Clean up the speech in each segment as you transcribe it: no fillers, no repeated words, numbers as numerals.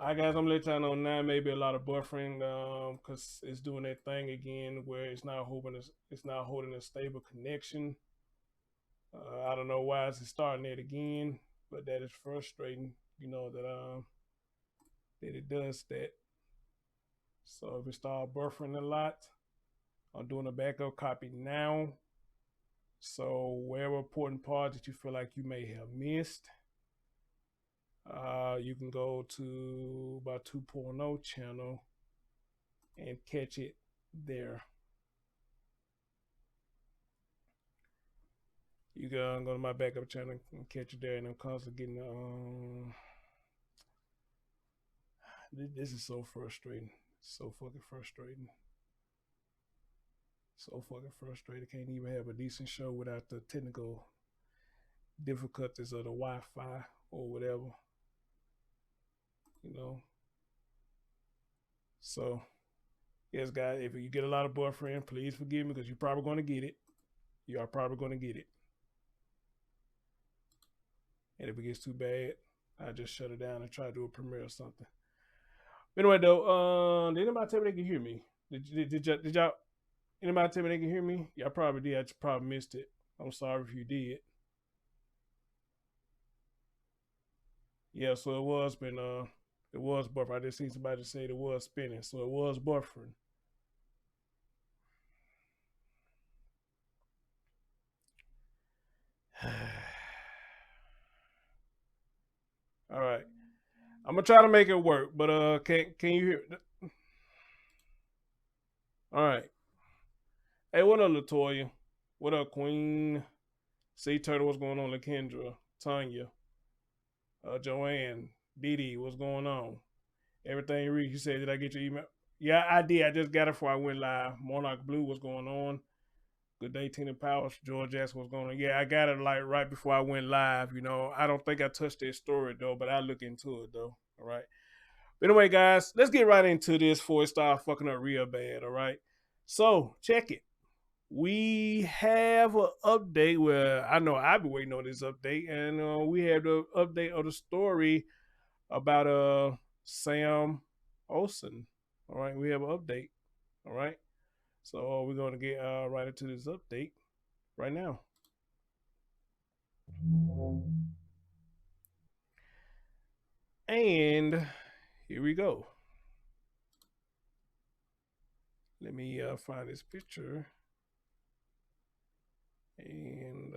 I guess I'm gonna let y'all know now. Maybe a lot of buffering, because it's doing that thing again where it's not holding a stable connection. I don't know why it's starting it again, but that is frustrating. You know that it does that. So if it start buffering a lot, I'm doing a backup copy now. So wherever important parts that you feel like you may have missed, you can go to my 2.0 channel and catch it there. You can go to my backup channel and catch it there, and I'm constantly getting. This is so frustrating. So fucking frustrating. So fucking frustrated. Can't even have a decent show without the technical difficulties of the Wi-Fi or whatever. You know. So yes, guys, if you get a lot of boyfriend, please forgive me because you're probably going to get it. You are probably going to get it. And if it gets too bad, I just shut it down and try to do a premiere or something. Anyway, though, did anybody tell me they can hear me? Did y'all? Anybody tell me they can hear me? Y'all probably did. I just probably missed it. I'm sorry if you did. Yeah, so it was buffering. I just seen somebody say it was spinning, so it was buffering. All right, I'm gonna try to make it work, but can you hear? All right. Hey, what up, Latoya? What up, Queen? Sea Turtle, what's going on? Lakendra, Tanya, Joanne, Dee, what's going on? Everything you read, you said, did I get your email? Yeah, I did. I just got it before I went live. Monarch Blue, what's going on? Good day, Tina Powers. George Jasper, what's going on? Yeah, I got it like right before I went live. You know, I don't think I touched that story though, but I look into it though. All right. But anyway, guys, let's get right into this before it start fucking up real bad. All right. So check it. We have an update where I know I've been waiting on this update, and we have the update of the story about Sam Olson. All right, we have an update. All right, so we're gonna get right into this update right now. And here we go. Let me find this picture. And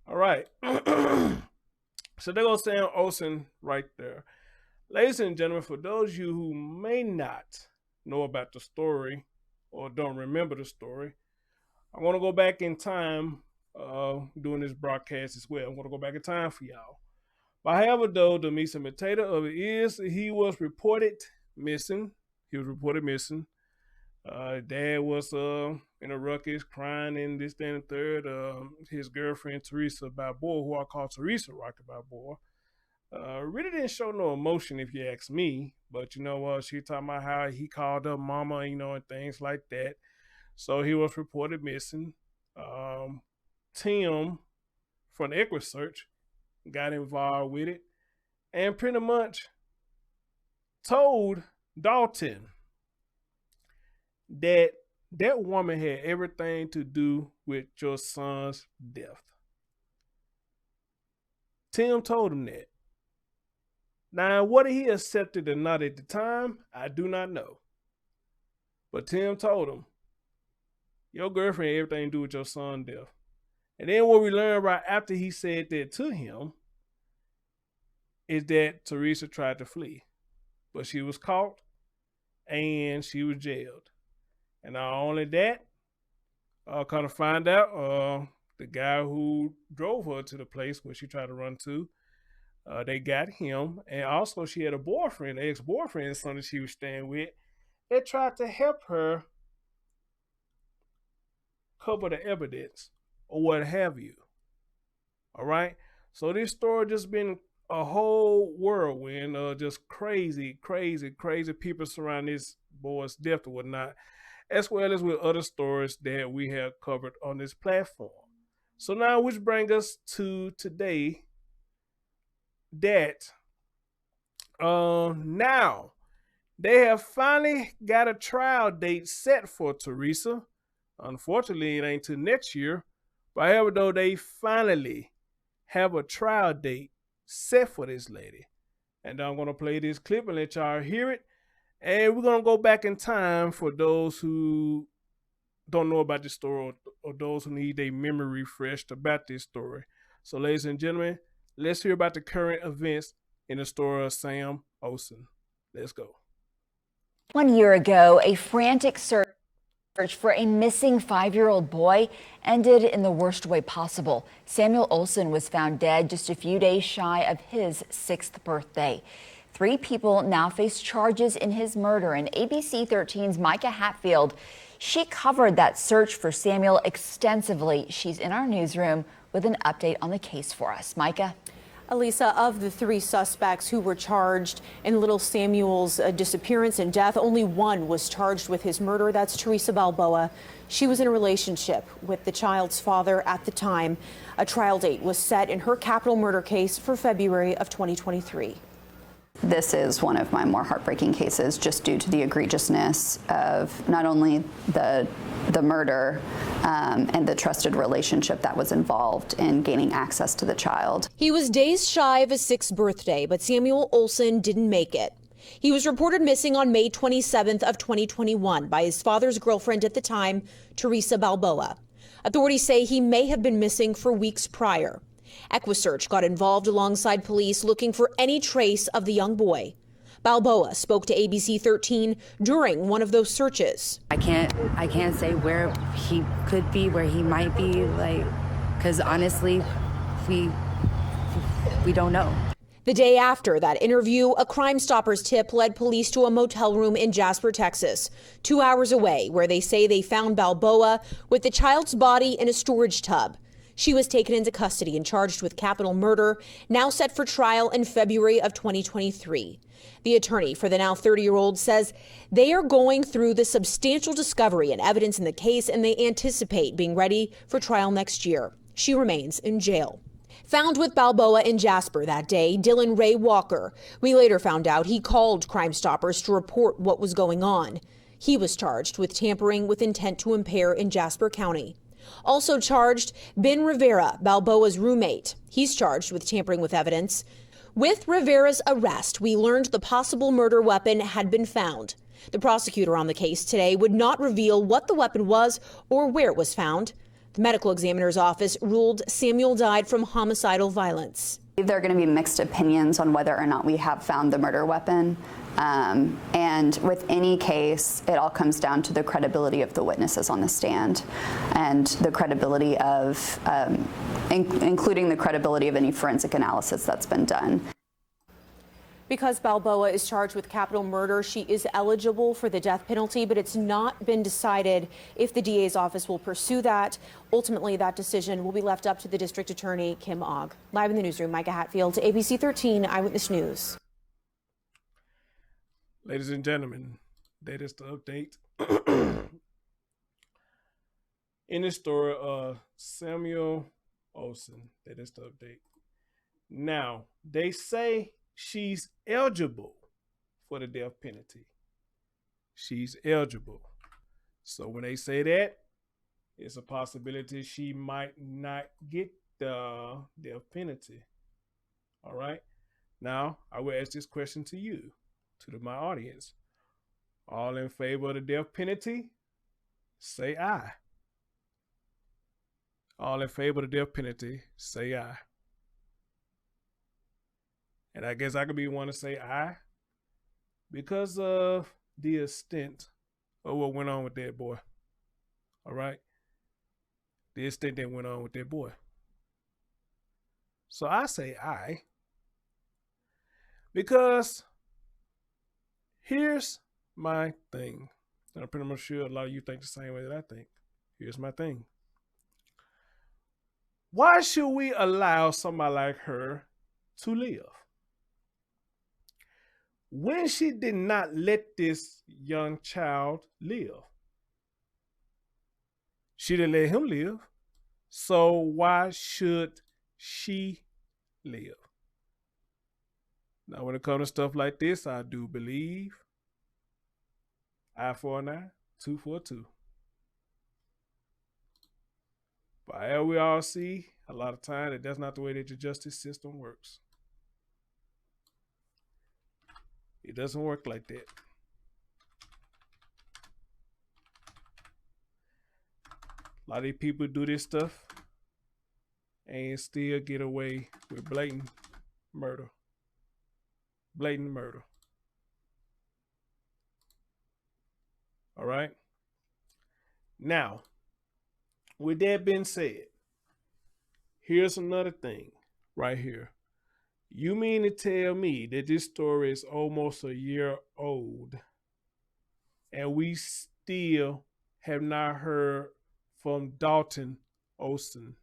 all right. So there goes Sam Olson right there. Ladies and gentlemen, for those of you who may not know about the story or don't remember the story, I want to go back in time doing this broadcast as well. I'm going to go back in time for y'all. But however, though, the meat and potato of it is he was reported missing. He was reported missing. Dad was in a ruckus, crying and this, that, and the third. His girlfriend, Theresa Balboa, who I call Theresa Rocket Balboa, really didn't show no emotion, if you ask me. But you know what? She talking about how he called up mama, you know, and things like that. So he was reported missing. Tim from the Equus Search got involved with it and pretty much told Dalton that that woman had everything to do with your son's death. Tim told him that. Now, whether he accepted or not at the time, I do not know. But Tim told him, your girlfriend had everything to do with your son's death. And then what we learned right after he said that to him is that Theresa tried to flee. But she was caught and she was jailed. And not only that, kind of find out the guy who drove her to the place where she tried to run to, they got him. And also she had a boyfriend, an ex-boyfriend, something she was staying with, that tried to help her cover the evidence or what have you. All right. So this story just been a whole whirlwind of just crazy, crazy, crazy people surrounding this boy's death or whatnot. as well as with other stories that we have covered on this platform. So now, which brings us to today, that now they have finally got a trial date set for Theresa. Unfortunately, it ain't till next year. But however, though, they finally have a trial date set for this lady. And I'm going to play this clip and let y'all hear it. And we're going to go back in time for those who don't know about this story, or those who need their memory refreshed about this story. So, ladies and gentlemen, let's hear about the current events in the story of Sam Olson. Let's go. 1 year ago, a frantic search for a missing 5-year-old boy ended in the worst way possible. Samuel Olson was found dead just a few days shy of his 6th birthday. 3 people now face charges in his murder, and ABC 13's Micah Hatfield, she covered that search for Samuel extensively. She's in our newsroom with an update on the case for us. Micah? Elisa, of the 3 suspects who were charged in little Samuel's disappearance and death, only one was charged with his murder. That's Theresa Balboa. She was in a relationship with the child's father at the time. A trial date was set in her capital murder case for February of 2023. This is one of my more heartbreaking cases, just due to the egregiousness of not only the murder and the trusted relationship that was involved in gaining access to the child. He was days shy of his 6th birthday, but Samuel Olson didn't make it. He was reported missing on May 27th of 2021 by his father's girlfriend at the time, Theresa Balboa. Authorities say he may have been missing for weeks prior. EquiSearch got involved alongside police looking for any trace of the young boy. Balboa spoke to ABC 13 during one of those searches. I can't say where he could be, where he might be, because honestly, we don't know. The day after that interview, a Crime Stoppers tip led police to a motel room in Jasper, Texas, 2 hours away, where they say they found Balboa with the child's body in a storage tub. She was taken into custody and charged with capital murder, now set for trial in February of 2023. The attorney for the now 30-year-old says they are going through the substantial discovery and evidence in the case, and they anticipate being ready for trial next year. She remains in jail. Found with Balboa in Jasper that day, Dylan Ray Walker. We later found out he called Crime Stoppers to report what was going on. He was charged with tampering with intent to impair in Jasper County. Also charged, Ben Rivera, Balboa's roommate. He's charged with tampering with evidence. With Rivera's arrest, we learned the possible murder weapon had been found. The prosecutor on the case today would not reveal what the weapon was or where it was found. The medical examiner's office ruled Samuel died from homicidal violence. There are going to be mixed opinions on whether or not we have found the murder weapon. And with any case, it all comes down to the credibility of the witnesses on the stand and the credibility of, including the credibility of any forensic analysis that's been done. Because Balboa is charged with capital murder, she is eligible for the death penalty, but it's not been decided if the DA's office will pursue that. Ultimately, that decision will be left up to the district attorney, Kim Ogg. Live in the newsroom, Micah Hatfield, ABC 13 Eyewitness News. Ladies and gentlemen, that is the update. In the story of Samuel Olson, that is the update. Now, they say she's eligible for the death penalty. She's eligible. So when they say that, it's a possibility she might not get the death penalty. All right. Now, I will ask this question to you, to my audience. All in favor of the death penalty? Say aye. All in favor of the death penalty? Say aye. And I guess I could be one to say aye because of the extent of what went on with that boy. All right? The extent that went on with that boy. So I say aye because here's my thing. And I'm pretty much sure a lot of you think the same way that I think. Here's my thing. Why should we allow somebody like her to live when she did not let this young child live? She didn't let him live. So why should she live? Now, when it comes to stuff like this, I do believe eye for an eye, tooth for a tooth. But as we all see, a lot of time that's not the way that the justice system works. It doesn't work like that. A lot of these people do this stuff and still get away with blatant murder. Blatant murder. All right. Now, with that being said, here's another thing right here. You mean to tell me that this story is almost a year old and we still have not heard from Dalton Olson?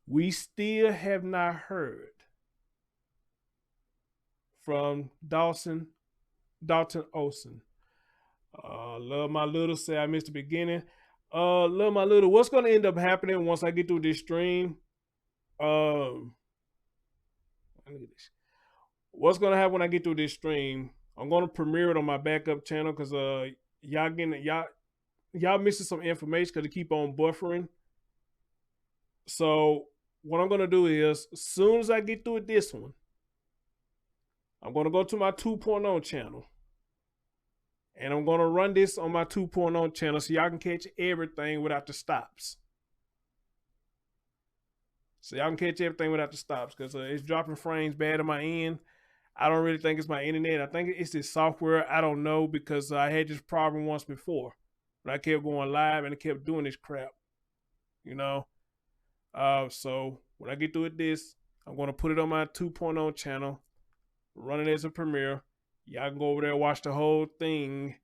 We still have not heard from Dalton Olson. Love my little, say I missed the beginning. Love my little, what's going to end up happening once I get through this stream? What's going to happen when I get through this stream? I'm going to premiere it on my backup channel because y'all missing some information because it keep on buffering. So what I'm going to do is, as soon as I get through with this one, I'm going to go to my 2.0 channel. And I'm going to run this on my 2.0 channel so y'all can catch everything without the stops. Because it's dropping frames bad on my end. I don't really think it's my internet. I think it's this software. I don't know, because I had this problem once before. But I kept going live and it kept doing this crap. You know? So when I get through with this, I'm going to put it on my 2.0 channel, run it as a premiere. Y'all can go over there and watch the whole thing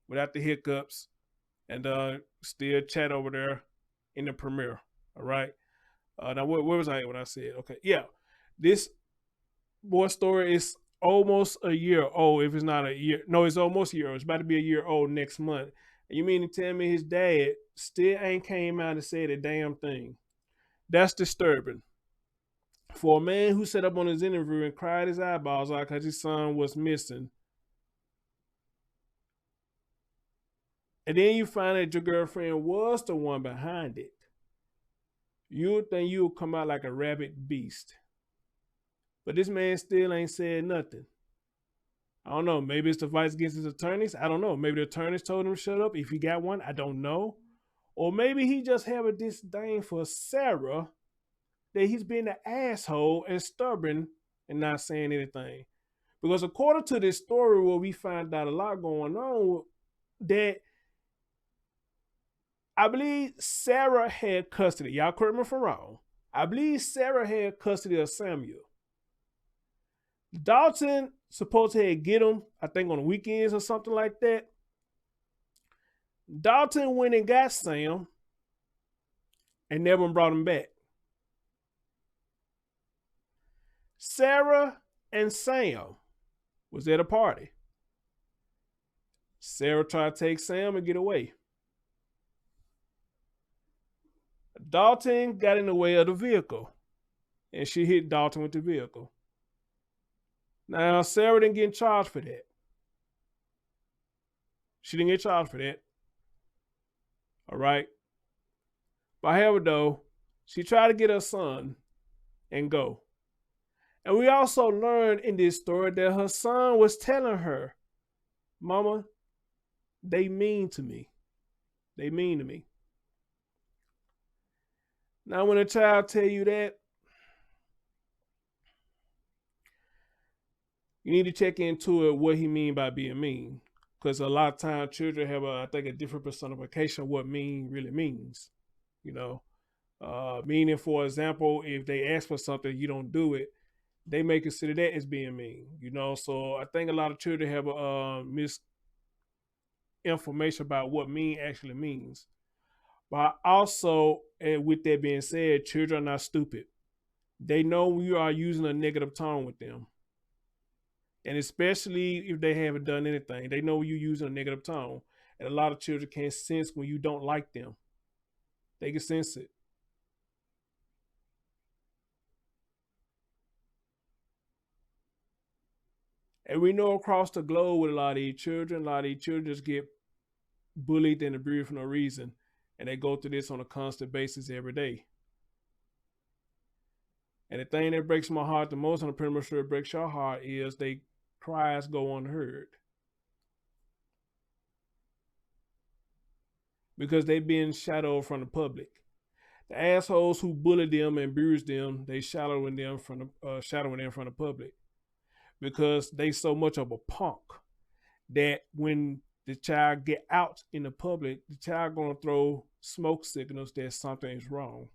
without the hiccups and still chat over there in the premiere. All right. Now, where was I when I said? Okay. Yeah. This boy story is almost a year old. If it's not a year. No, it's almost a year old. It's about to be a year old next month. And you mean to tell me his dad still ain't came out and said a damn thing? That's disturbing. For a man who sat up on his interview and cried his eyeballs out because his son was missing, and then you find that your girlfriend was the one behind it, you would think you would come out like a rabid beast. But this man still ain't said nothing. I don't know. Maybe it's the fight against his attorneys. I don't know. Maybe the attorneys told him to shut up if he got one. I don't know. Or maybe he just have a disdain for Sarah, that he's been an asshole and stubborn and not saying anything. Because according to this story, where we find out a lot going on, that I believe Sarah had custody. Y'all correct me if I'm wrong. I believe Sarah had custody of Samuel. Dalton supposed to get him, I think on the weekends or something like that. Dalton went and got Sam and never brought him back. Sarah and Sam was at a party. Sarah tried to take Sam and get away. Dalton got in the way of the vehicle, and she hit Dalton with the vehicle. Now, Sarah didn't get charged for that. She didn't get charged for that. All right. But however, though, she tried to get her son and go. And we also learned in this story that her son was telling her, Mama, they mean to me. They mean to me. Now, when a child tell you that, you need to check into it what he mean by being mean. Because a lot of times children have, I think, a different personification of what mean really means. You know, meaning, for example, if they ask for something, you don't do it, they may consider that as being mean, you know. So I think a lot of children have misinformation about what mean actually means. But also, and with that being said, children are not stupid. They know when you are using a negative tone with them. And especially if they haven't done anything, they know you're using a negative tone. And a lot of children can sense when you don't like them. They can sense it. And we know across the globe with a lot of these children just get bullied and abused for no reason. And they go through this on a constant basis every day. And the thing that breaks my heart the most, and I'm pretty much sure it breaks your heart, is they cries go unheard. Because they being shadowed from the public. The assholes who bully them and abuse them, they shadowing them from the public. Because they so much of a punk that when the child get out in the public, the child gonna throw smoke signals that something is wrong.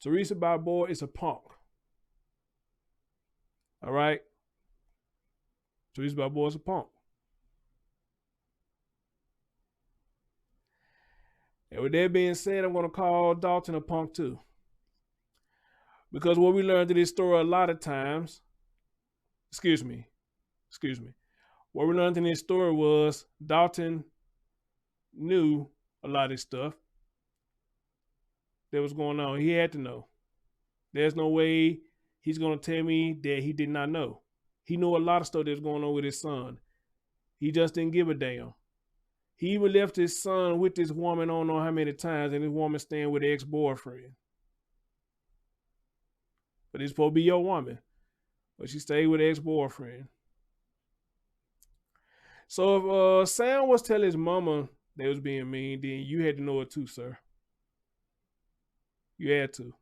Theresa Balboa is a punk. All right? Theresa Balboa is a punk. And with that being said, I'm going to call Dalton a punk too. Because what we learned in this story a lot of times, excuse me, what we learned in this story was Dalton knew a lot of this stuff that was going on. He had to know. There's no way he's going to tell me that he did not know. He knew a lot of stuff that was going on with his son. He just didn't give a damn. He even left his son with this woman, I don't know how many times, and this woman staying with the ex-boyfriend. But it's supposed to be your woman. But she stayed with the ex-boyfriend. So if Sam was telling his mama they was being mean, then you had to know it too, sir. You had to.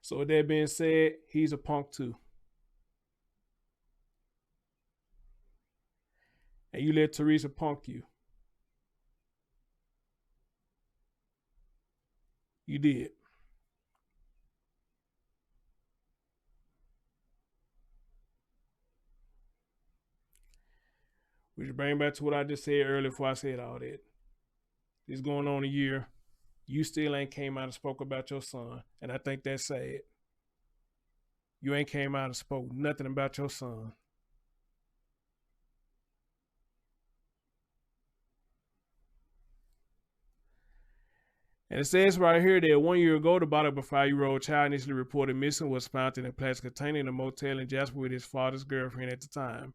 So with that being said, he's a punk too. And you let Theresa punk you. You did. Which bring back to what I just said earlier before I said all that. This going on a year. You still ain't came out and spoke about your son. And I think that's sad. You ain't came out and spoke nothing about your son. And it says right here that 1 year ago, the body of a 5-year-old child initially reported missing was found in a plastic container in a motel in Jasper with his father's girlfriend at the time.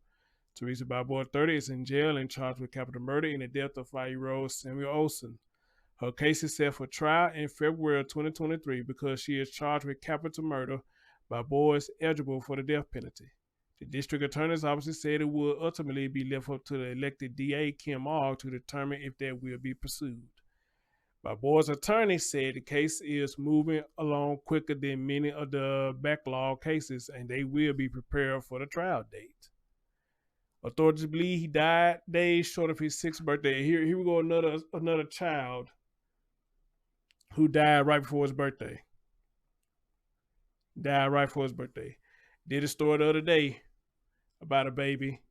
Theresa Balboa, 30, is in jail and charged with capital murder in the death of 5-year-old Samuel Olson. Her case is set for trial in February of 2023 because she is charged with capital murder. Balboa is eligible for the death penalty. The district attorney's office said it will ultimately be left up to the elected DA, Kim Ogg, to determine if that will be pursued. Balboa's attorney said the case is moving along quicker than many of the backlog cases, and they will be prepared for the trial date. Authorities believe he died days short of his 6th birthday. Here we go, another child who died right before his birthday. Did a story the other day about a baby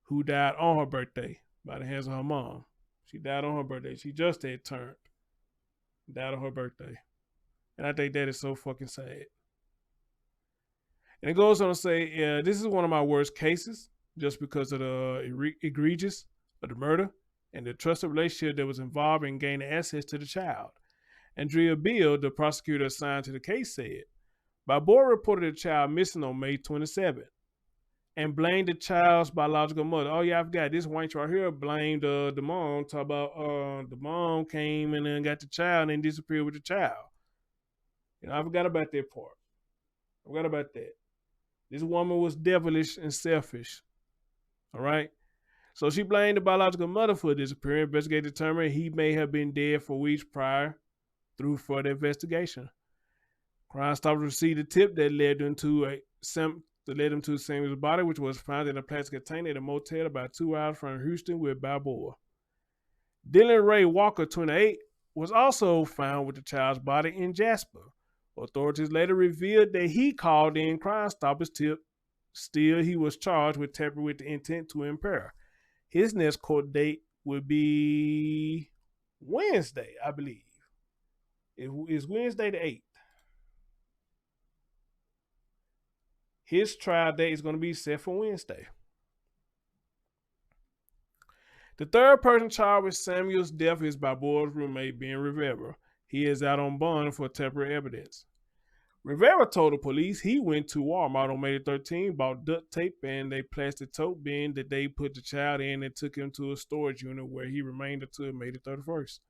who died on her birthday by the hands of her mom. She died on her birthday. She just had turned. Died on her birthday. And I think that is so fucking sad. And it goes on to say, this is one of my worst cases just because of the egregious of the murder and the trusted relationship that was involved in gaining access to the child. Andrea Beal, the prosecutor assigned to the case, said, Balboa reported the child missing on May 27th and blamed the child's biological mother. Oh yeah, I forgot. This wench right here blamed the mom. Talk about the mom came and then got the child and disappeared with the child. You know, I forgot about that part. I forgot about that. This woman was devilish and selfish. All right? So she blamed the biological mother for disappearing. Investigators determined he may have been dead for weeks prior through further investigation. Crime Stoppers received a tip that led them to Samuel's body, which was found in a plastic container at a motel about 2 hours from Houston with Balboa. Dylan Ray Walker, 28, was also found with the child's body in Jasper. Authorities later revealed that he called in Crime Stoppers tip. Still, he was charged with tampering with the intent to impair. His next court date would be Wednesday, I believe. It's Wednesday the 8th. His trial date is going to be set for Wednesday. The third person charged with Samuel's death is Balboa's roommate, Ben Rivera. He is out on bond for temporary evidence. Rivera told the police he went to Walmart on May 13, bought duct tape and a plastic tote bin that they put the child in and took him to a storage unit where he remained until May 31st.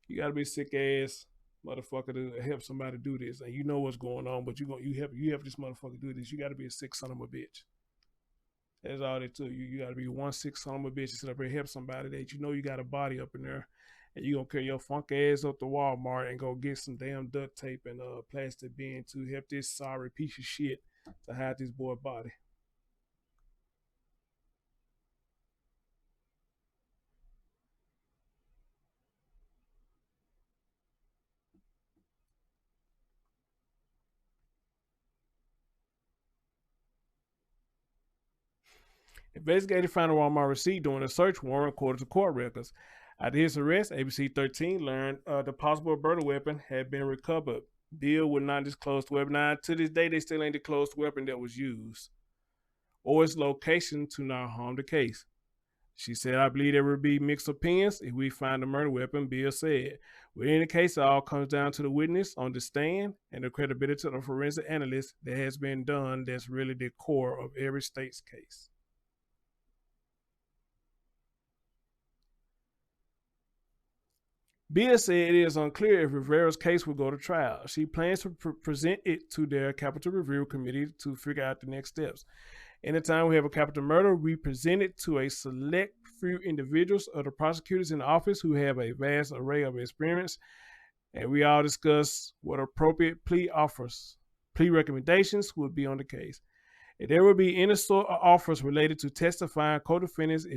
You gotta be a sick ass motherfucker to help somebody do this, and you know what's going on, but you help this motherfucker do this. You gotta be a sick son of a bitch. That's all they took. You gotta be one sick son of a bitch to sit up here and help somebody that you know you got a body up in there. And you gonna carry your funk ass up to Walmart and go get some damn duct tape and a plastic bin to help this sorry piece of shit to hide this boy's body. Investigators found a Walmart receipt during a search warrant according to court records. After his arrest, ABC 13 learned the possible murder weapon had been recovered. Bill would not disclose the weapon. Now, to this day, they still ain't disclosed the weapon that was used or its location to not harm the case. She said, I believe there would be mixed opinions if we find the murder weapon, Bill said. Within the case, it all comes down to the witness on the stand and the credibility of the forensic analyst that has been done. That's really the core of every state's case. Bill said it is unclear if Rivera's case will go to trial. She plans to present it to their Capital Review Committee to figure out the next steps. Anytime we have a capital murder, we present it to a select few individuals or the prosecutors in the office who have a vast array of experience, and we all discuss what appropriate plea recommendations would be on the case. If there will be any sort of offers related to testifying co-defendants,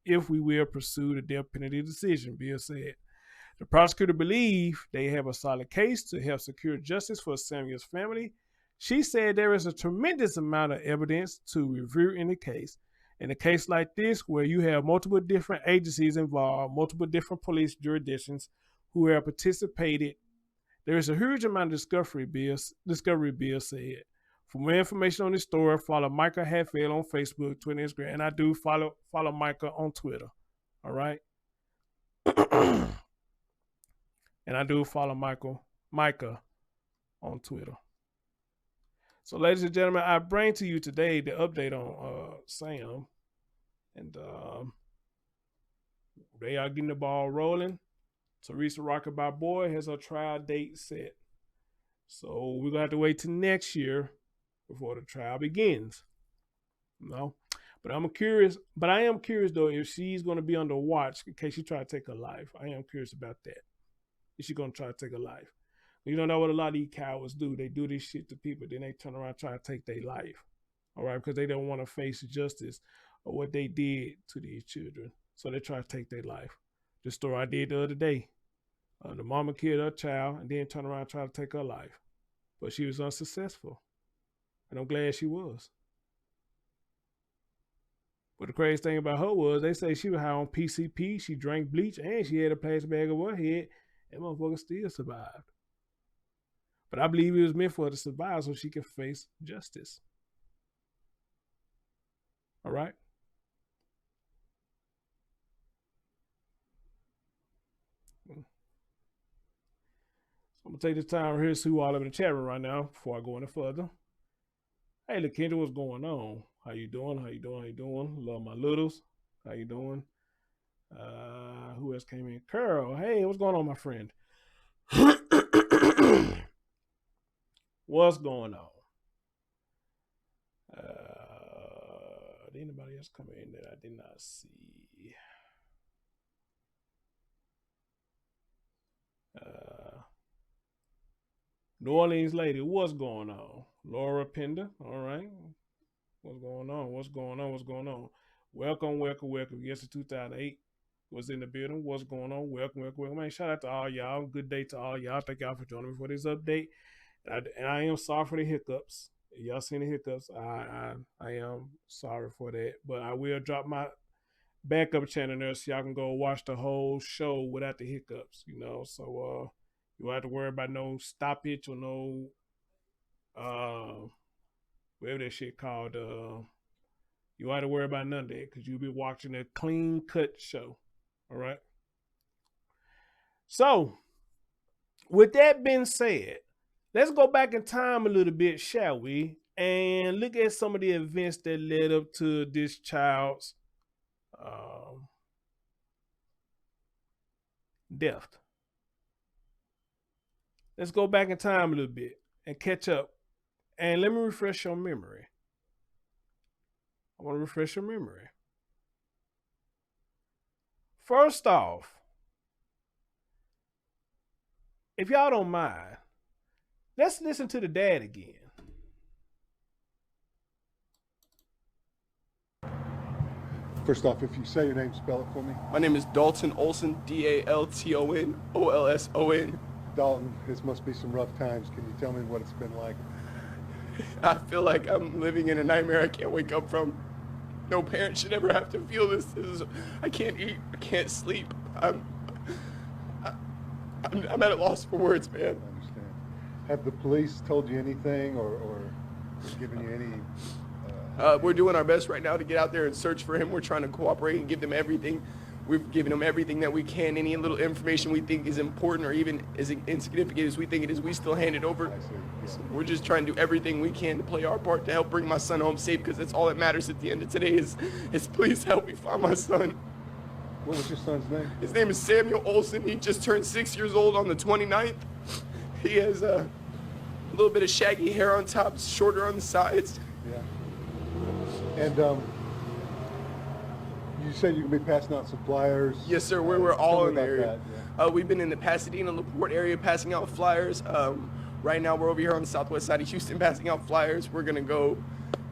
if we will pursue the death penalty decision, Bill said. The prosecutor believes they have a solid case to help secure justice for Samuel's family. She said there is a tremendous amount of evidence to review in the case. In a case like this, where you have multiple different agencies involved, multiple different police jurisdictions who have participated, there is a huge amount of discovery, Bill said. For more information on this story, follow Micah Hatfield on Facebook, Twitter, Instagram, and I do follow Micah on Twitter. All right? And I do follow Micah on Twitter. So, ladies and gentlemen, I bring to you today the update on Sam. And they are getting the ball rolling. Theresa Balboa has her trial date set. So, we're going to have to wait till next year before the trial begins. No. But I am curious though if she's going to be under watch in case she try to take her life. I am curious about that. Is she going to try to take her life? You don't know what a lot of these cowards do. They do this shit to people, then they turn around and try to take their life. All right, because they don't want to face justice or what they did to these children. So they try to take their life. The story I did the other day. The mama killed her child and then turned around and tried to take her life. But she was unsuccessful. And I'm glad she was. But the crazy thing about her was they say she was high on PCP, she drank bleach, and she had a plastic bag over her head. That motherfucker still survived. But I believe it was meant for her to survive so she could face justice. All right? So I'm going to take this time right here to see who all up in the chat room right now before I go any further. Hey, LaKendra, what's going on? How you doing? Love my littles. How you doing? Who else came in? Carol. Hey, what's going on, my friend? What's going on? Did anybody else come in that I did not see? New Orleans lady, what's going on? Laura Pender, all right. What's going on? Welcome. Yes, 2008 was in the building. What's going on? Welcome. Man, shout out to all y'all. Good day to all y'all. Thank y'all for joining me for this update. And I am sorry for the hiccups. Y'all seen the hiccups. I am sorry for that. But I will drop my backup channel there so y'all can go watch the whole show without the hiccups, you know. So you don't have to worry about no stoppage or no whatever that shit called. You don't have to worry about none of that because you'll be watching a clean cut show. All right. So, with that being said, let's go back in time a little bit, shall we? And look at some of the events that led up to this child's death. Let's go back in time a little bit and catch up. And let me refresh your memory. I want to refresh your memory. First off, if y'all don't mind, let's listen to the dad again. First off, if you say your name, spell it for me. My name is Dalton Olson, D-A-L-T-O-N-O-L-S-O-N. Dalton, this must be some rough times. Can you tell me what it's been like? I feel like I'm living in a nightmare I can't wake up from. No parent should ever have to feel this. I can't eat, I can't sleep. I'm at a loss for words, man. I understand. Have the police told you anything or given you any... We're doing our best right now to get out there and search for him. We're trying to cooperate and give them everything. We've given them everything that we can. Any little information we think is important or even as insignificant as we think it is, we still hand it over. I see. Yeah. So we're just trying to do everything we can to play our part to help bring my son home safe, because that's all that matters at the end of today is please help me find my son. What was your son's name? His name is Samuel Olson. He just turned 6 years old on the 29th. He has a little bit of shaggy hair on top, shorter on the sides. Yeah. And you said you're going to be passing out some flyers. Yes, sir. We're all in the area. That, yeah. We've been in the Pasadena, LaPorte area passing out flyers. Right now, we're over here on the southwest side of Houston passing out flyers. We're going to go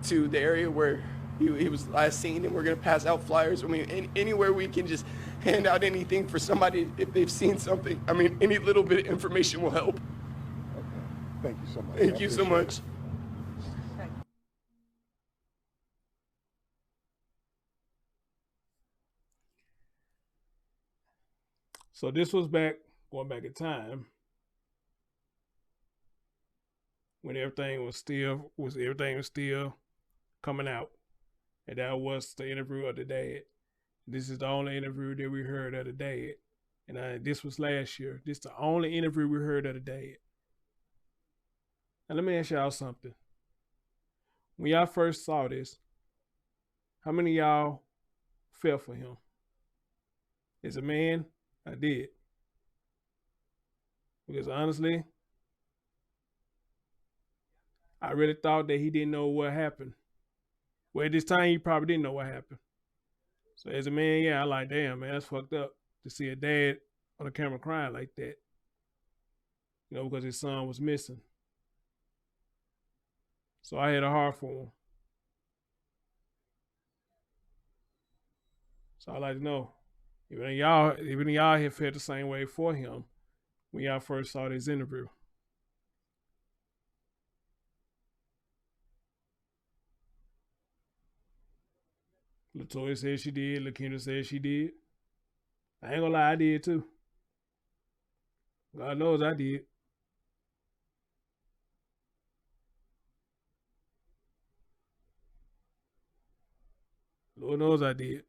to the area where he was last seen, and we're going to pass out flyers. I mean, anywhere we can just hand out anything for somebody if they've seen something. I mean, any little bit of information will help. Okay. Thank you so much. Thank you so much. So this was going back in time when everything was still coming out. And that was the interview of the dad. This is the only interview that we heard of the dad. And this was last year. This is the only interview we heard of the dad. Now let me ask y'all something. When y'all first saw this, how many of y'all felt for him? As a man, I did. Because honestly, I really thought that he didn't know what happened. Well, at this time, he probably didn't know what happened. So as a man, yeah, I like, damn, man, that's fucked up to see a dad on the camera crying like that. You know, because his son was missing. So I had a heart for him. So I like to know, even y'all have felt the same way for him when y'all first saw this interview. LaToya said she did. LaKendra said she did. I ain't gonna lie, I did too. God knows I did. Lord knows I did.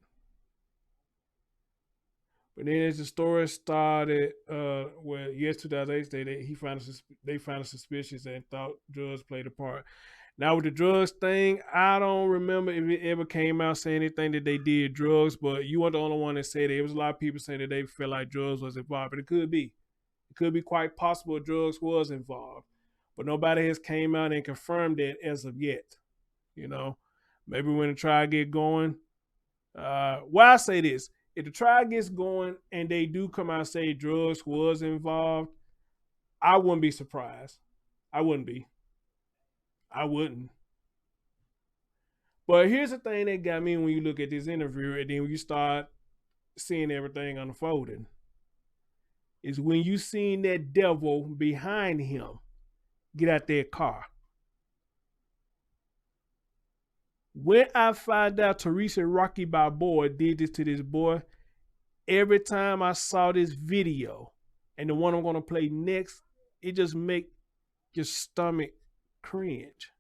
But then as the story started, well, yes, 2008, they found suspicious and thought drugs played a part. Now with the drugs thing, I don't remember if it ever came out saying anything that they did drugs, but you weren't the only one that said it. There was a lot of people saying that they felt like drugs was involved, but it could be. It could be quite possible drugs was involved, but nobody has came out and confirmed that as of yet. You know, maybe when the trial get going, why I say this, if the trial gets going and they do come out and say drugs was involved, I wouldn't be surprised. I wouldn't. But here's the thing that got me when you look at this interview and then when you start seeing everything unfolding, is when you seen that devil behind him get out that car. When I find out Theresa Balboa did this to this boy, every time I saw this video, and the one I'm going to play next, it just make your stomach cringe.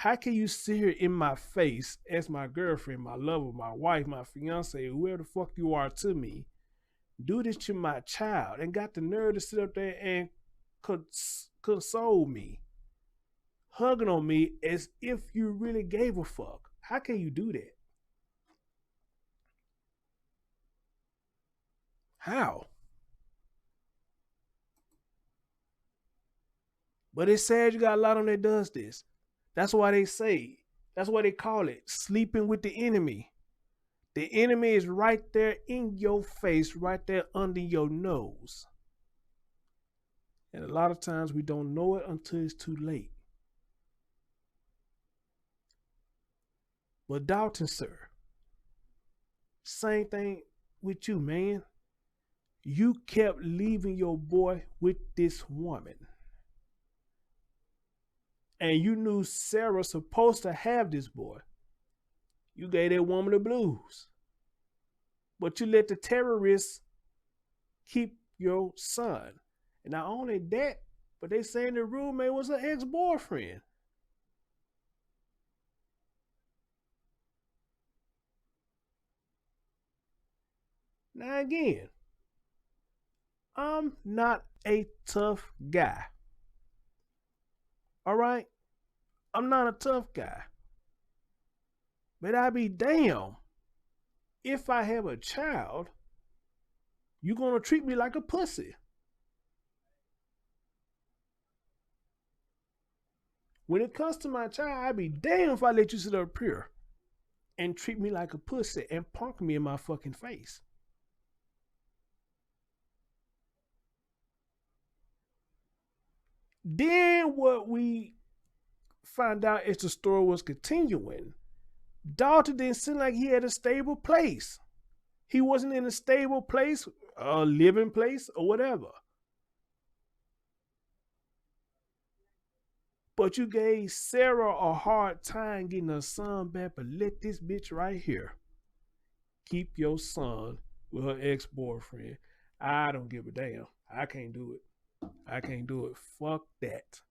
How can you sit here in my face as my girlfriend, my lover, my wife, my fiance, whoever the fuck you are to me, do this to my child, and got the nerve to sit up there and console me, hugging on me as if you really gave a fuck? How can you do that? How? But it's sad you got a lot on that does this. That's why they call it sleeping with the enemy. The enemy is right there in your face, right there under your nose. And a lot of times we don't know it until it's too late. But Dalton, sir, same thing with you, man. You kept leaving your boy with this woman. And you knew Sarah supposed to have this boy. You gave that woman the blues. But you let the terrorists keep your son. And not only that, but they saying the roommate was her ex-boyfriend. Now again, I'm not a tough guy. All right? I'm not a tough guy. But I be damned if I have a child, you gonna treat me like a pussy. When it comes to my child, I be damned if I let you sit up here and treat me like a pussy and punk me in my fucking face. Then what we find out is the story was continuing. Dalton didn't seem like he had a stable place. He wasn't in a stable place, a living place, or whatever. But you gave Sarah a hard time getting her son back, but let this bitch right here keep your son with her ex-boyfriend. I don't give a damn. I can't do it. I can't do it. Fuck that.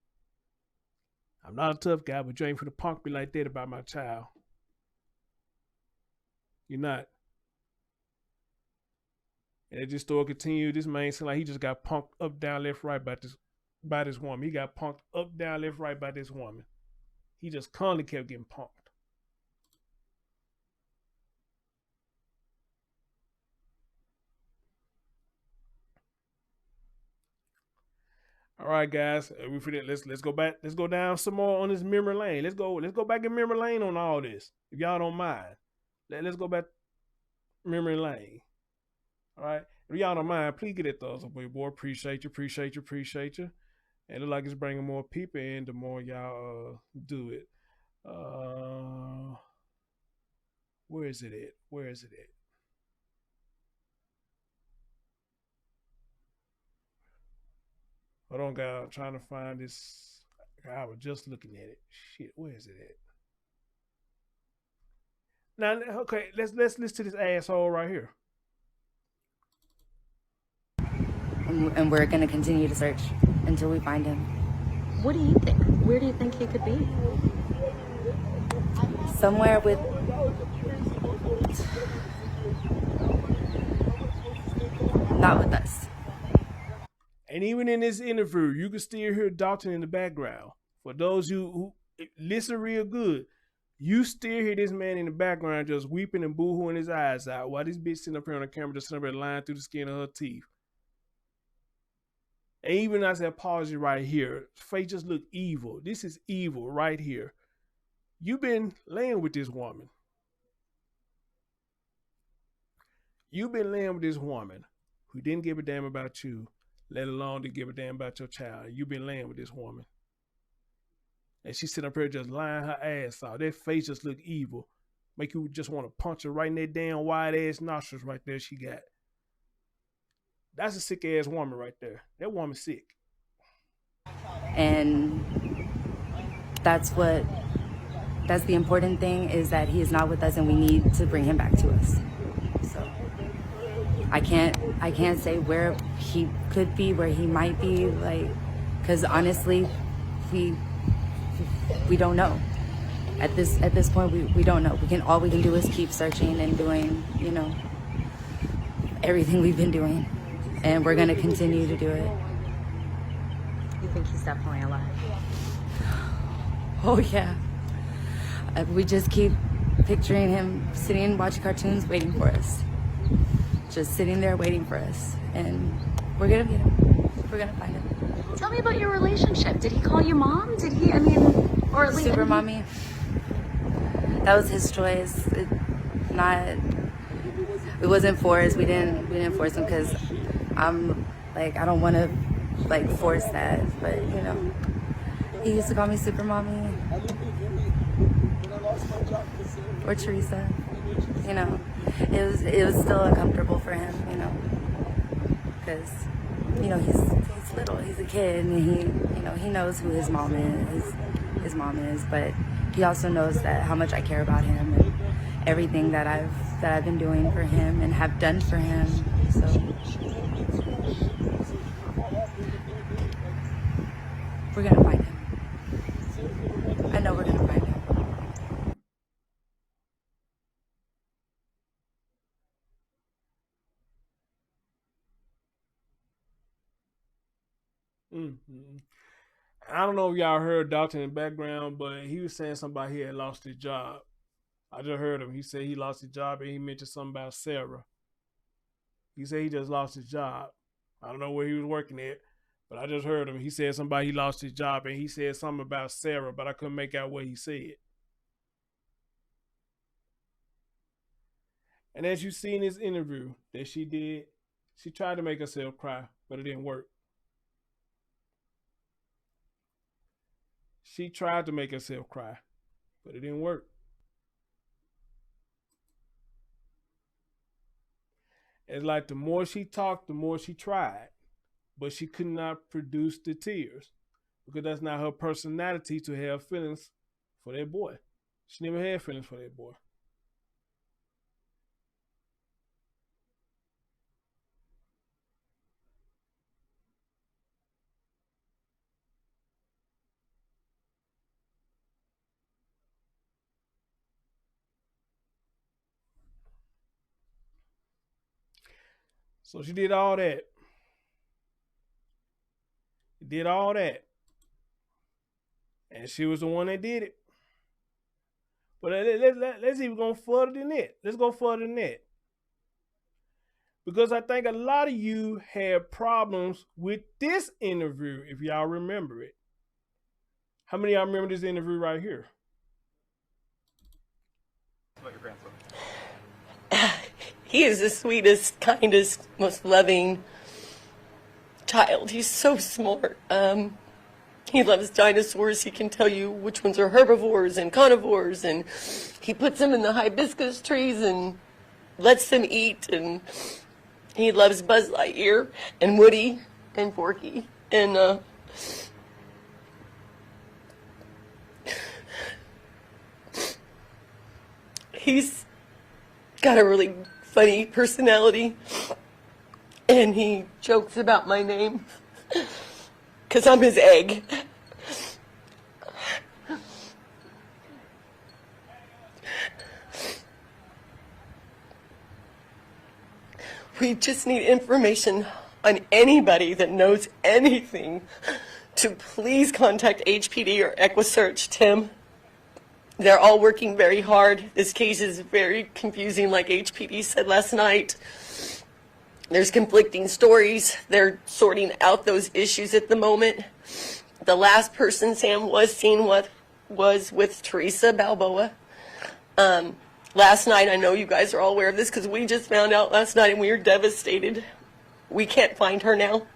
I'm not a tough guy, but you ain't finna punk me like that about my child. You're not. And as this story continued, this man seemed like he just got punked up, down, left, right by this woman. He got punked up, down, left, right by this woman. He just constantly kept getting punked. All right, guys, let's go back. Let's go down some more on this memory lane. Let's go back in memory lane on all this, if y'all don't mind. Let's go back memory lane. All right, if y'all don't mind, please get that thumbs up, boy. Appreciate you. And it look like it's bringing more people in. The more y'all do it. Where is it at? Hold on, guys. I'm trying to find this. I was just looking at it. Shit, where is it at? Now, okay, let's listen to this asshole right here. And we're going to continue to search until we find him. What do you think? Where do you think he could be? Somewhere with... not with us. And even in this interview, you can still hear Dalton in the background. For those who listen real good, you still hear this man in the background just weeping and boo-hooing his eyes out while this bitch sitting up here on the camera just sitting up here lying through the skin of her teeth. And even as I pause you right here, face just look evil. This is evil right here. You've been laying with this woman. You've been laying with this woman who didn't give a damn about you, let alone to give a damn about your child. You've been laying with this woman. And she's sitting up here just lying her ass off. That face just look evil. Make you just want to punch her right in that damn wide ass nostrils right there she got. That's a sick ass woman right there. That woman's sick. And that's the important thing, is that he is not with us and we need to bring him back to us. So I can't say where he could be, where he might be, like, because honestly, we don't know. at this point, we don't know. All we can do is keep searching and doing, everything we've been doing, and we're gonna continue to do it. You think he's definitely alive? Oh yeah. We just keep picturing him sitting watching cartoons, waiting for us. Just sitting there waiting for us, and we're gonna get him. We're gonna find him. Tell me about your relationship. Did he call you mom? Did he? Or at least Super mommy. That was his choice. It wasn't forced. We didn't force him because I don't want to force that. But he used to call me Super mommy or Theresa. It was still uncomfortable for him. Because he's little. He's a kid, and he knows who his mom is. But he also knows that how much I care about him and everything that I've been doing for him and have done for him. So we're gonna find him. I know we're gonna find him. Mm-hmm. I don't know if y'all heard Doctor in the background, but he was saying somebody he had lost his job. I just heard him. He said he lost his job, and he mentioned something about Sarah. He said he just lost his job. I don't know where he was working at, but I just heard him. He said somebody he lost his job, and he said something about Sarah, but I couldn't make out what he said. And as you see in this interview that she did, she tried to make herself cry, but it didn't work. She tried to make herself cry, but it didn't work. It's like the more she talked, the more she tried, but she could not produce the tears because that's not her personality to have feelings for that boy. She never had feelings for that boy. So she did all that. Did all that. And she was the one that did it. But let's even go further than that. Let's go further than that. Because I think a lot of you had problems with this interview, if y'all remember it. How many of y'all remember this interview right here? About your grandson. He is the sweetest, kindest, most loving child. He's so smart. He loves dinosaurs. He can tell you which ones are herbivores and carnivores, and he puts them in the hibiscus trees and lets them eat, and he loves Buzz Lightyear and Woody and Forky, and he's got a really funny personality, and he jokes about my name because I'm his egg. We just need information on anybody that knows anything to please contact HPD or EquiSearch, Tim. They're all working very hard. This case is very confusing, like HPD said last night. There's conflicting stories. They're sorting out those issues at the moment. The last person Sam was seen with was with Theresa Balboa. Last night, I know you guys are all aware of this because we just found out last night and we are devastated. We can't find her now.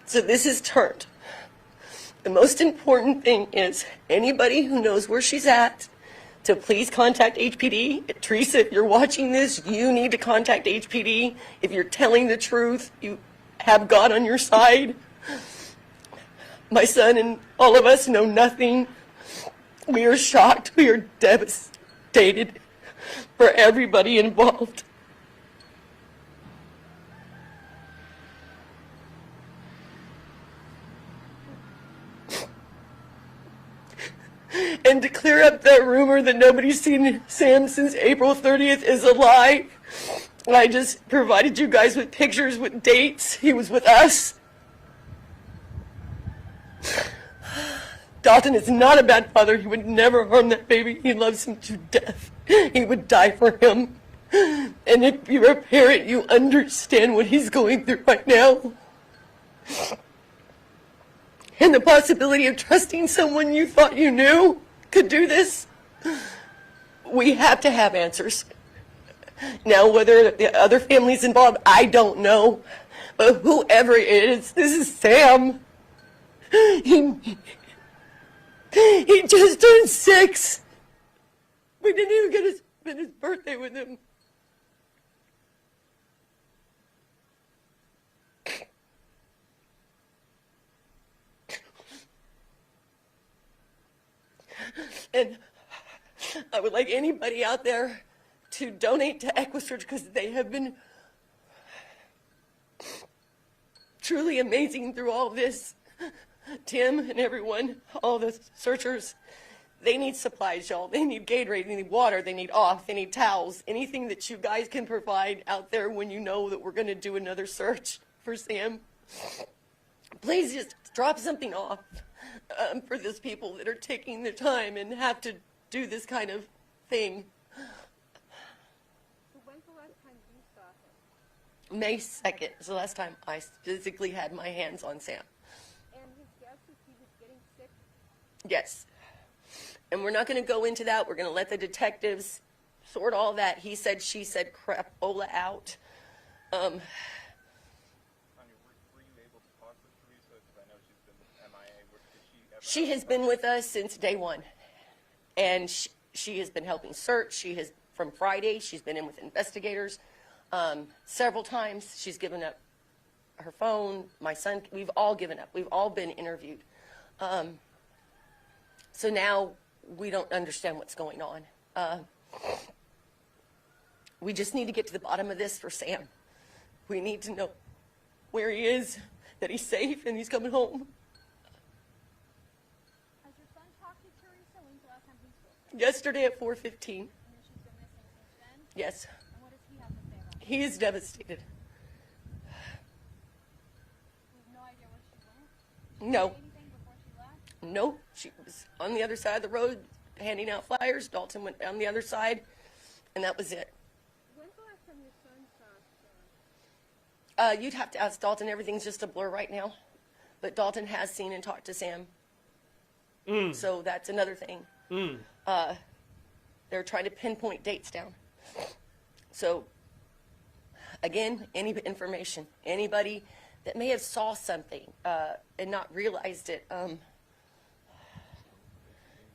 So this is turned. The most important thing is anybody who knows where she's at to please contact HPD. Theresa, if you're watching this, you need to contact HPD. If you're telling the truth, you have God on your side. My son and all of us know nothing. We are shocked. We are devastated for everybody involved. And And to clear up that rumor that nobody's seen Sam since April 30th is a lie. I just provided you guys with pictures with dates. He was with us. Dalton is not a bad father. He would never harm that baby. He loves him to death. He would die for him. And if you're a parent, you understand what he's going through right now. And the possibility of trusting someone you thought you knew could do this. We have to have answers. Now, whether the other family's involved, I don't know. But whoever it is, this is Sam. He just turned 6. We didn't even get to spend his birthday with him. And I would like anybody out there to donate to EquiSearch because they have been truly amazing through all this. Tim and everyone, all the searchers, they need supplies, y'all. They need Gatorade, they need water, they need off, they need towels. Anything that you guys can provide out there when you know that we're going to do another search for Sam. Please just drop something off for those people that are taking the time and have to do this kind of thing. So when's the last time you saw him? May 2nd is the last time I physically had my hands on Sam. And his guess is he was getting sick? Yes. And we're not going to go into that. We're going to let the detectives sort all that he said, she said, crapola out. Were you able to talk with Theresa? Because I know she's been with MIA. She has been with us since day one. And she has been helping search. From Friday, she's been in with investigators several times. She's given up her phone. My son, we've all given up. We've all been interviewed. So now we don't understand what's going on. We just need to get to the bottom of this for Sam. We need to know where he is, that he's safe, and he's coming home. Has your son talked to Theresa? When's the last time he spoke? Yesterday at 4:15. And she's been missing since then? Yes. And what does he have to say about it? He is devastated. You have no idea where she went? No. Did anything before she left? No. She was on the other side of the road handing out flyers. Dalton went down the other side, and that was it. When's the last time your son saw Sam? You'd have to ask Dalton. Everything's just a blur right now. But Dalton has seen and talked to Sam. So that's another thing. They're trying to pinpoint dates down. So, again, any information, anybody that may have saw something and not realized it,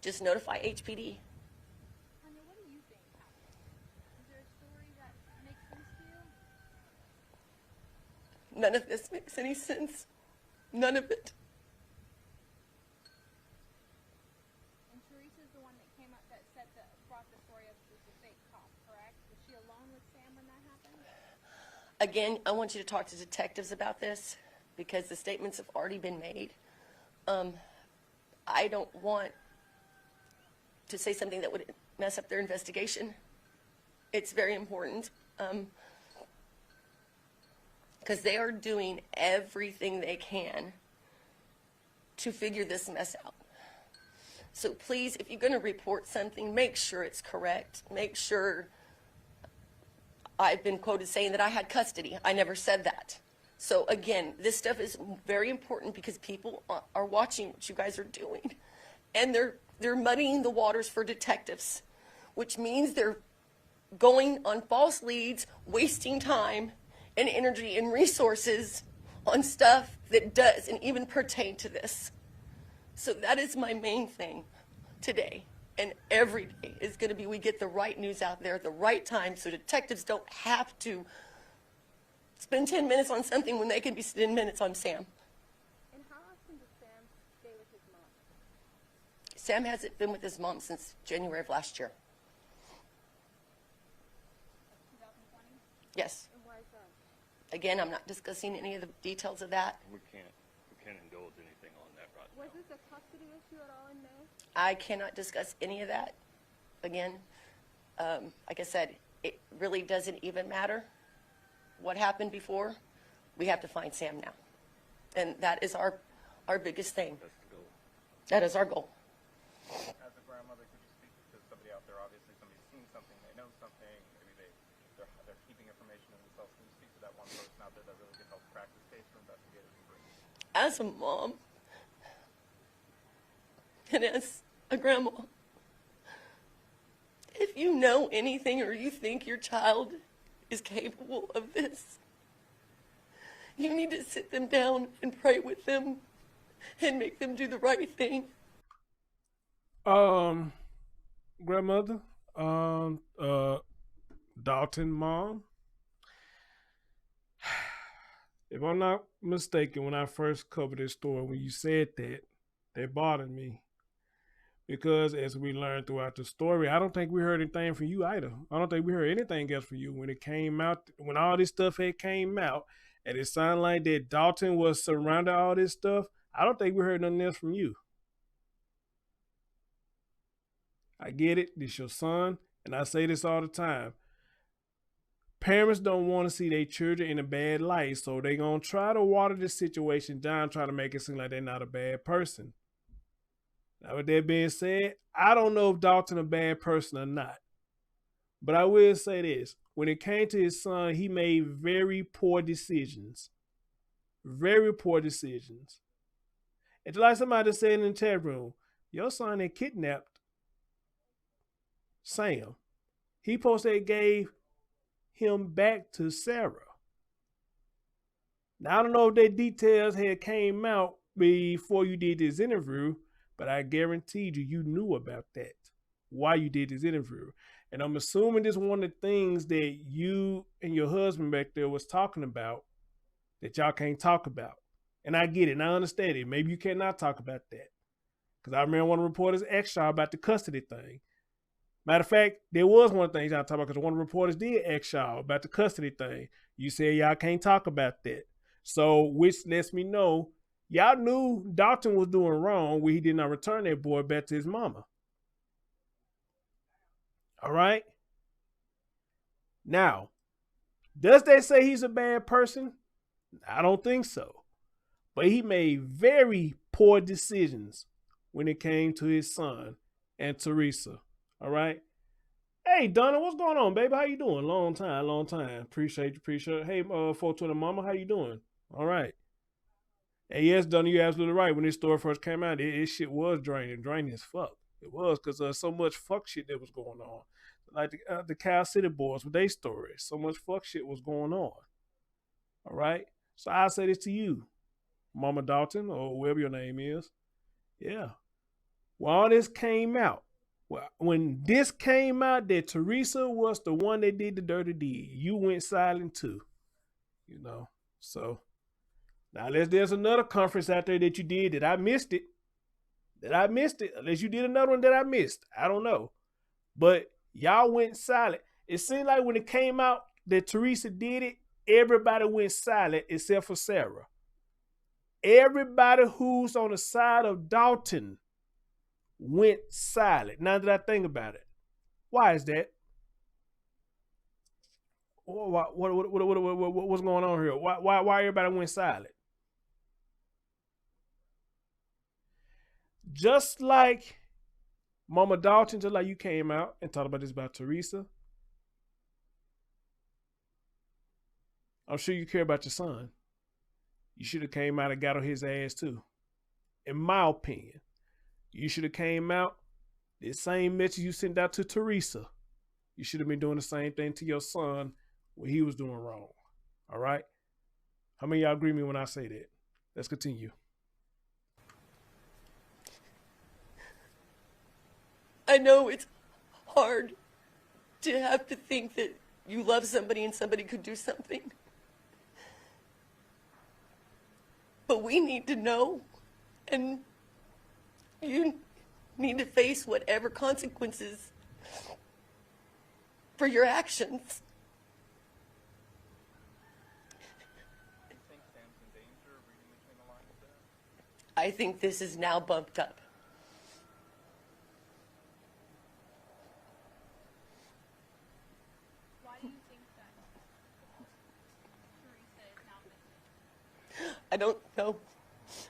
just notify HPD. Tanya, what do you think happened? Is there a story that makes sense to you? None of this makes any sense. None of it. And Teresa's the one that came up that brought the story up as a fake cop, correct? Was she alone with Sam when that happened? Again, I want you to talk to detectives about this because the statements have already been made. I don't want to say something that would mess up their investigation. It's very important because they are doing everything they can to figure this mess out. So please, if you're going to report something, make sure it's correct. Make sure. I've been quoted saying that I had custody. I never said that. So again, this stuff is very important because people are watching what you guys are doing. And they're muddying the waters for detectives, which means they're going on false leads, wasting time and energy and resources on stuff that doesn't even pertain to this. So that is my main thing today. And every day is going to be we get the right news out there at the right time so detectives don't have to spend 10 minutes on something when they can be 10 minutes on Sam. And how often does Sam stay with his mom? Sam hasn't been with his mom since January of last year. 2020? Yes. And why is that? Again, I'm not discussing any of the details of that. We can't indulge anything on that right Was now. this a custody issue at all in May? I cannot discuss any of that. Again, like I said, it really doesn't even matter what happened before. We have to find Sam now. And that is our biggest thing. That's the goal. That is our goal. As a grandmother, could you speak to somebody out there? Obviously, somebody's seen something, they know something, maybe they're keeping information to themselves. Can you speak to that one person out there that really could help crack this case for investigators and bring it? As a mom and as a grandma, if you know anything or you think your child is capable of this, you need to sit them down and pray with them and make them do the right thing. Grandmother, Dalton mom. If I'm not mistaken, when I first covered this story, when you said that bothered me. Because as we learned throughout the story, I don't think we heard anything from you either. I don't think we heard anything else from you when it came out, when all this stuff had came out, and it sounded like that Dalton was surrounded all this stuff. I don't think we heard nothing else from you. I get it. This your son, and I say this all the time. Parents don't want to see their children in a bad light, so they're going to try to water the situation down, try to make it seem like they're not a bad person. Now, with that being said, I don't know if Dalton a bad person or not. But I will say this. When it came to his son, he made very poor decisions. Very poor decisions. It's like somebody said in the chat room, your son had kidnapped Sam. He supposed to gave him back to Sarah. Now, I don't know if the details had came out before you did this interview, but I guaranteed you knew about that, why you did this interview. And I'm assuming this is one of the things that you and your husband back there was talking about that y'all can't talk about. And I get it, and I understand it. Maybe you cannot talk about that. Because I remember one of the reporters asked y'all about the custody thing. Matter of fact, there was one thing y'all talked about because one of the reporters did ask y'all about the custody thing. You said y'all can't talk about that. So, which lets me know y'all knew Dalton was doing wrong when he did not return that boy back to his mama. All right? Now, does that say he's a bad person? I don't think so. But he made very poor decisions when it came to his son and Theresa. All right? Hey, Donna, what's going on, baby? How you doing? Long time. Appreciate you. Hey, 420 mama, how you doing? All right. And yes, Donna, you're absolutely right. When this story first came out, it shit was draining as fuck. It was because so much fuck shit that was going on. Like the Cal City boys with their stories. So much fuck shit was going on. All right? So I'll say this to you, Mama Dalton, or whatever your name is. Yeah. When all this came out, when this came out that Theresa was the one that did the dirty deed, you went silent too. You know? So now, unless there's another conference out there that you did that I missed it. Unless you did another one that I missed. I don't know. But y'all went silent. It seemed like when it came out that Theresa did it, everybody went silent except for Sarah. Everybody who's on the side of Dalton went silent. Now that I think about it. Why is that? What's going on here? Why everybody went silent? Just like Mama Dalton, just like you came out and talked about this about Theresa, I'm sure you care about your son. You should have came out and got on his ass too. In my opinion, you should have came out, the same message you sent out to Theresa. You should have been doing the same thing to your son when he was doing wrong. All right? How many of y'all agree with me when I say that? Let's continue. I know it's hard to have to think that you love somebody and somebody could do something. But we need to know, and you need to face whatever consequences for your actions. Do you think Sam's in danger, reading between the lines there? I think this is now bumped up. I don't know,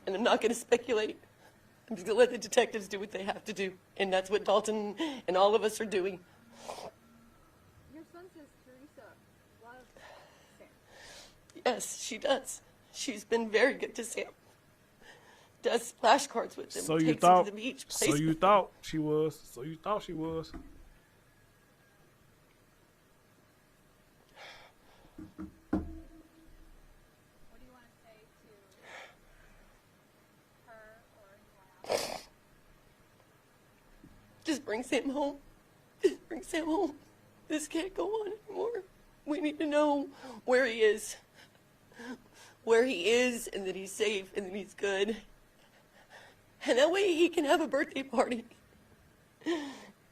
and I'm not going to speculate. I'm just going to let the detectives do what they have to do, and that's what Dalton and all of us are doing. Your son says Theresa loves Sam. Yes, she does. She's been very good to Sam. Does flashcards with him. So you takes thought? him to the beach. So plays you with him. thought she was? So you thought she was? What do you want to say to her or anyone else? Just bring Sam home. Just bring Sam home. This can't go on anymore. We need to know where he is. Where he is, and that he's safe, and that he's good. And that way he can have a birthday party. And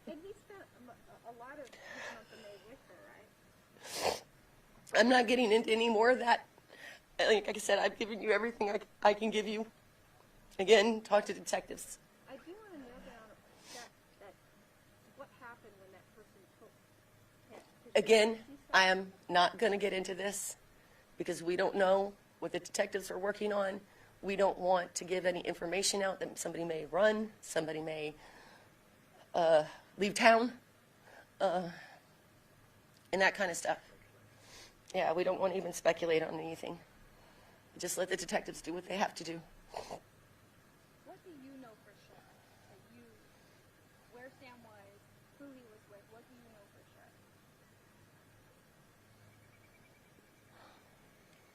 he spent a lot of his month of May with her, right? I'm not getting into any more of that. Like I said, I've given you everything I can give you. Again, talk to detectives. I do want to know that what happened when that person took him. Again, I am not going to get into this because we don't know what the detectives are working on. We don't want to give any information out that somebody may run, somebody may leave town, and that kind of stuff. Yeah, we don't want to even speculate on anything. Just let the detectives do what they have to do. What do you know for sure? Where Sam was, who he was with, what do you know for sure?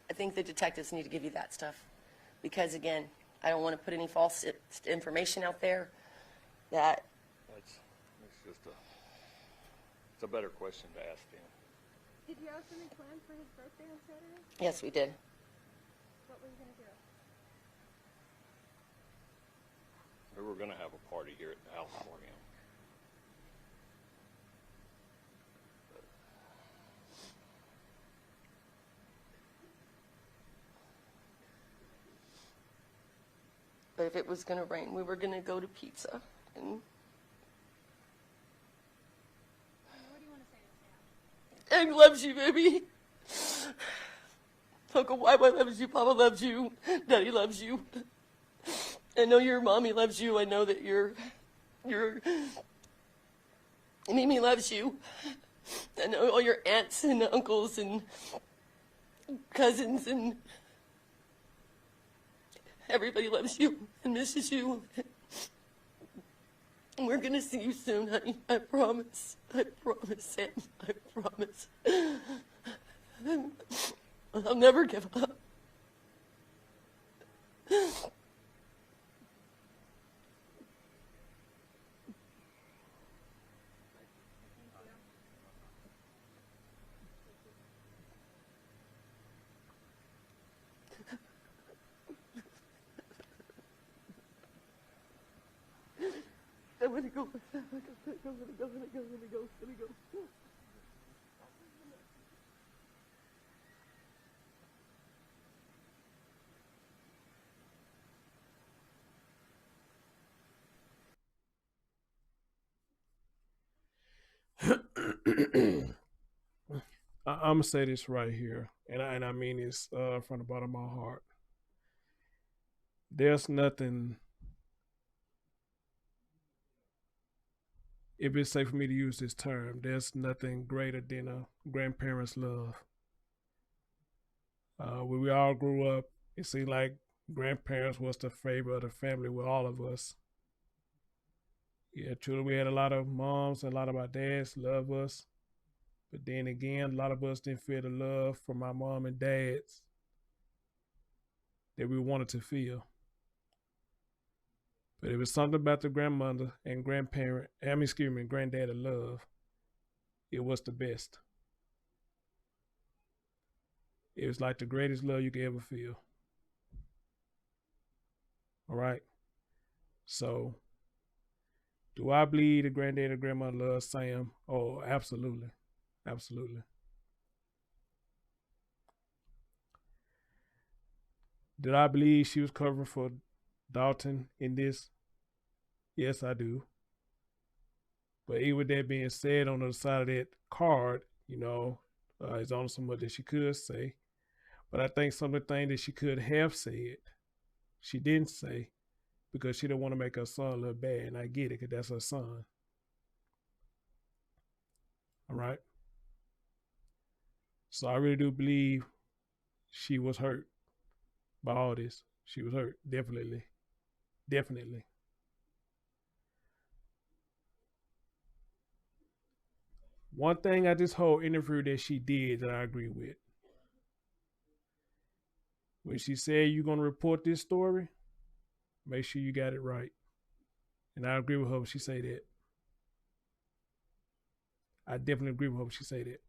I think the detectives need to give you that stuff. Because again, I don't want to put any false information out there that... It's a better question to ask them. Did you have something planned for his birthday on Saturday? Yes, we did. What were you going to do? We were going to have a party here at the house for him. But if it was going to rain, we were going to go to pizza. And What do you want to say to Sam? Egg loves you, baby. Uncle Waiwai loves you. Papa loves you. Daddy loves you. I know your mommy loves you. I know that your Mimi loves you. I know all your aunts and uncles and cousins and everybody loves you and misses you. And we're gonna see you soon, honey. I promise. I promise, Sam. I promise. I'll never give up. I'm gonna go. I'm gonna say this right here, and I mean this from the bottom of my heart. There's nothing. If it's safe for me to use this term, there's nothing greater than a grandparent's love. When we all grew up, it seemed like grandparents was the favorite of the family with all of us. Yeah, truly, we had a lot of moms and a lot of our dads love us. But then again, a lot of us didn't feel the love from our mom and dads that we wanted to feel. But it was something about the grandmother and granddaddy love. It was the best. It was like the greatest love you could ever feel. All right. So, do I believe the granddaddy and grandmother love Sam? Oh, absolutely. Absolutely. Did I believe she was covering for Dalton in this? Yes, I do. But even with that being said, on the side of that card, it's only so much that she could say. But I think some of the things that she could have said, she didn't say because she didn't want to make her son look bad. And I get it because that's her son. All right. So I really do believe she was hurt by all this. She was hurt. Definitely. Definitely. One thing at this whole interview that she did that I agree with. When she said you're going to report this story, make sure you got it right. And I agree with her when she say that. I definitely agree with her when she say that.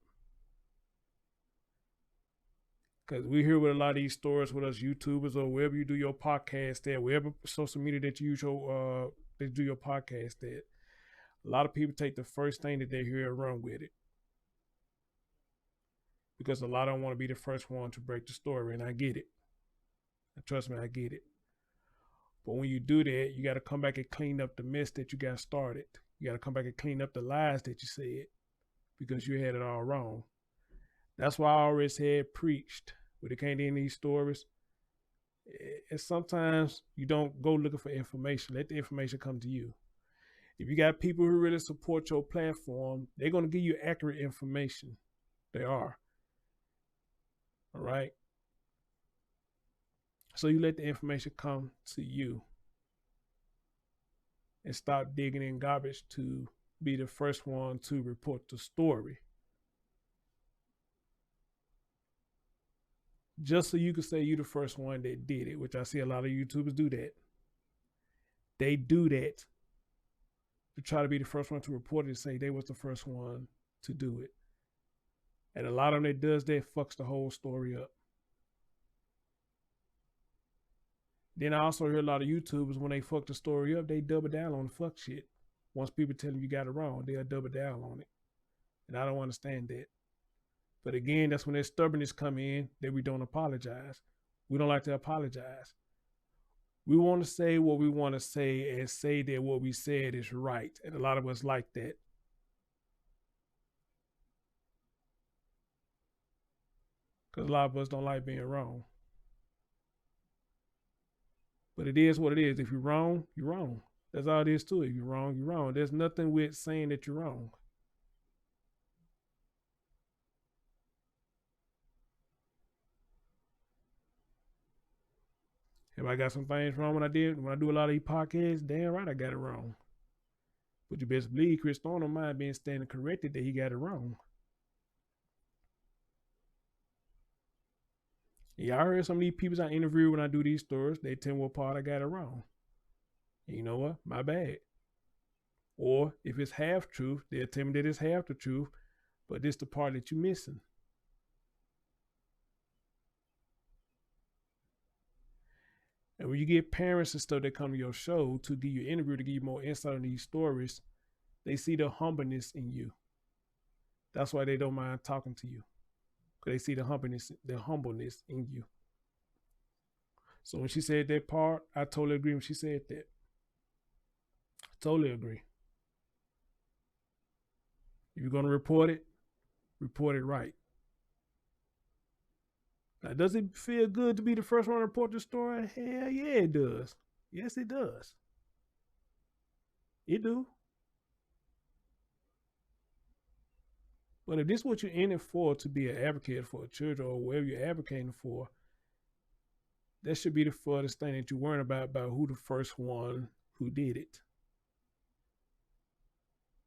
Because we hear with a lot of these stories with us YouTubers or wherever you do your podcast at, wherever social media that you use your they do your podcast at. A lot of people take the first thing that they hear and run with it. Because a lot of them want to be the first one to break the story, and I get it. And trust me, I get it. But when you do that, you got to come back and clean up the mess that you got started. You got to come back and clean up the lies that you said because you had it all wrong. That's why I always had preached when it came to any of these stories. And sometimes you don't go looking for information. Let the information come to you. If you got people who really support your platform, they're going to give you accurate information. They are. All right? So you let the information come to you and stop digging in garbage to be the first one to report the story. Just so you can say you're the first one that did it, which I see a lot of YouTubers do that. They do that to try to be the first one to report it and say they was the first one to do it. And a lot of them that does that fucks the whole story up. Then I also hear a lot of YouTubers, when they fuck the story up, they double down on the fuck shit. Once people tell them you got it wrong, they'll double down on it. And I don't understand that. But again, that's when their stubbornness come in, that we don't apologize. We don't like to apologize. We want to say what we want to say and say that what we said is right. And a lot of us like that. Because a lot of us don't like being wrong. But it is what it is. If you're wrong, you're wrong. That's all it is to it. If you're wrong, you're wrong. There's nothing with saying that you're wrong. If I got some things wrong when I do a lot of these podcasts, damn right I got it wrong. But you best believe Chris Thorne don't mind being standing corrected that he got it wrong. Yeah, I heard some of these people I interview when I do these stories, they tell me what part I got it wrong. And you know what? My bad. Or if it's half truth, they'll tell me that it's half the truth, but this the part that you're missing. And when you get parents and stuff that come to your show to give you an interview, to give you more insight on these stories, they see the humbleness in you. That's why they don't mind talking to you. Because they see the humbleness in you. So when she said that part, I totally agree when she said that. Totally agree. If you're going to report it right. Now, does it feel good to be the first one to report the story? Hell yeah, it does. Yes, it does. It do. But if this is what you're in it for, to be an advocate for a church or whatever you're advocating for, that should be the furthest thing that you're worrying about who the first one who did it.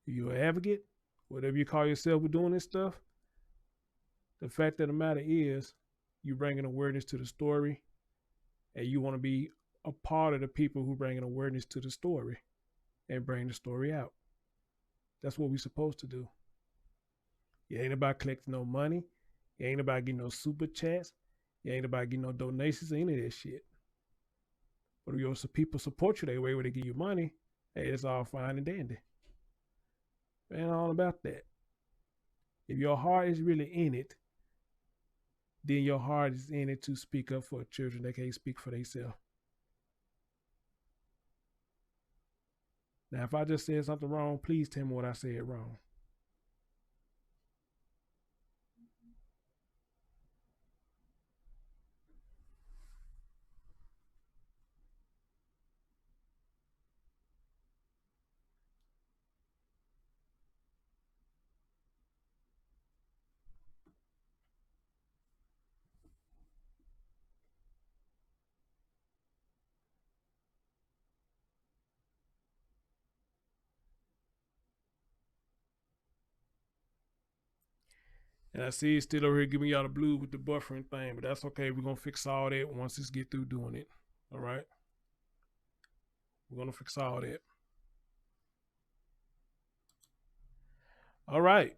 If you're an advocate, whatever you call yourself with doing this stuff, the fact of the matter is, you're bringing awareness to the story, and you want to be a part of the people who bring awareness to the story and bring the story out. That's what we're supposed to do. You ain't about collecting no money. You ain't about getting no super chats. You ain't about getting no donations or any of that shit. But if your people support you that way where they give you money, hey, it's all fine and dandy. It ain't all about that. If your heart is really in it, then your heart is in it to speak up for children that can't speak for themselves. Now, if I just said something wrong, please tell me what I said wrong. And I see he's still over here giving y'all the blue with the buffering thing, but that's okay. We're going to fix all that once this get through doing it. All right? We're going to fix all that. All right.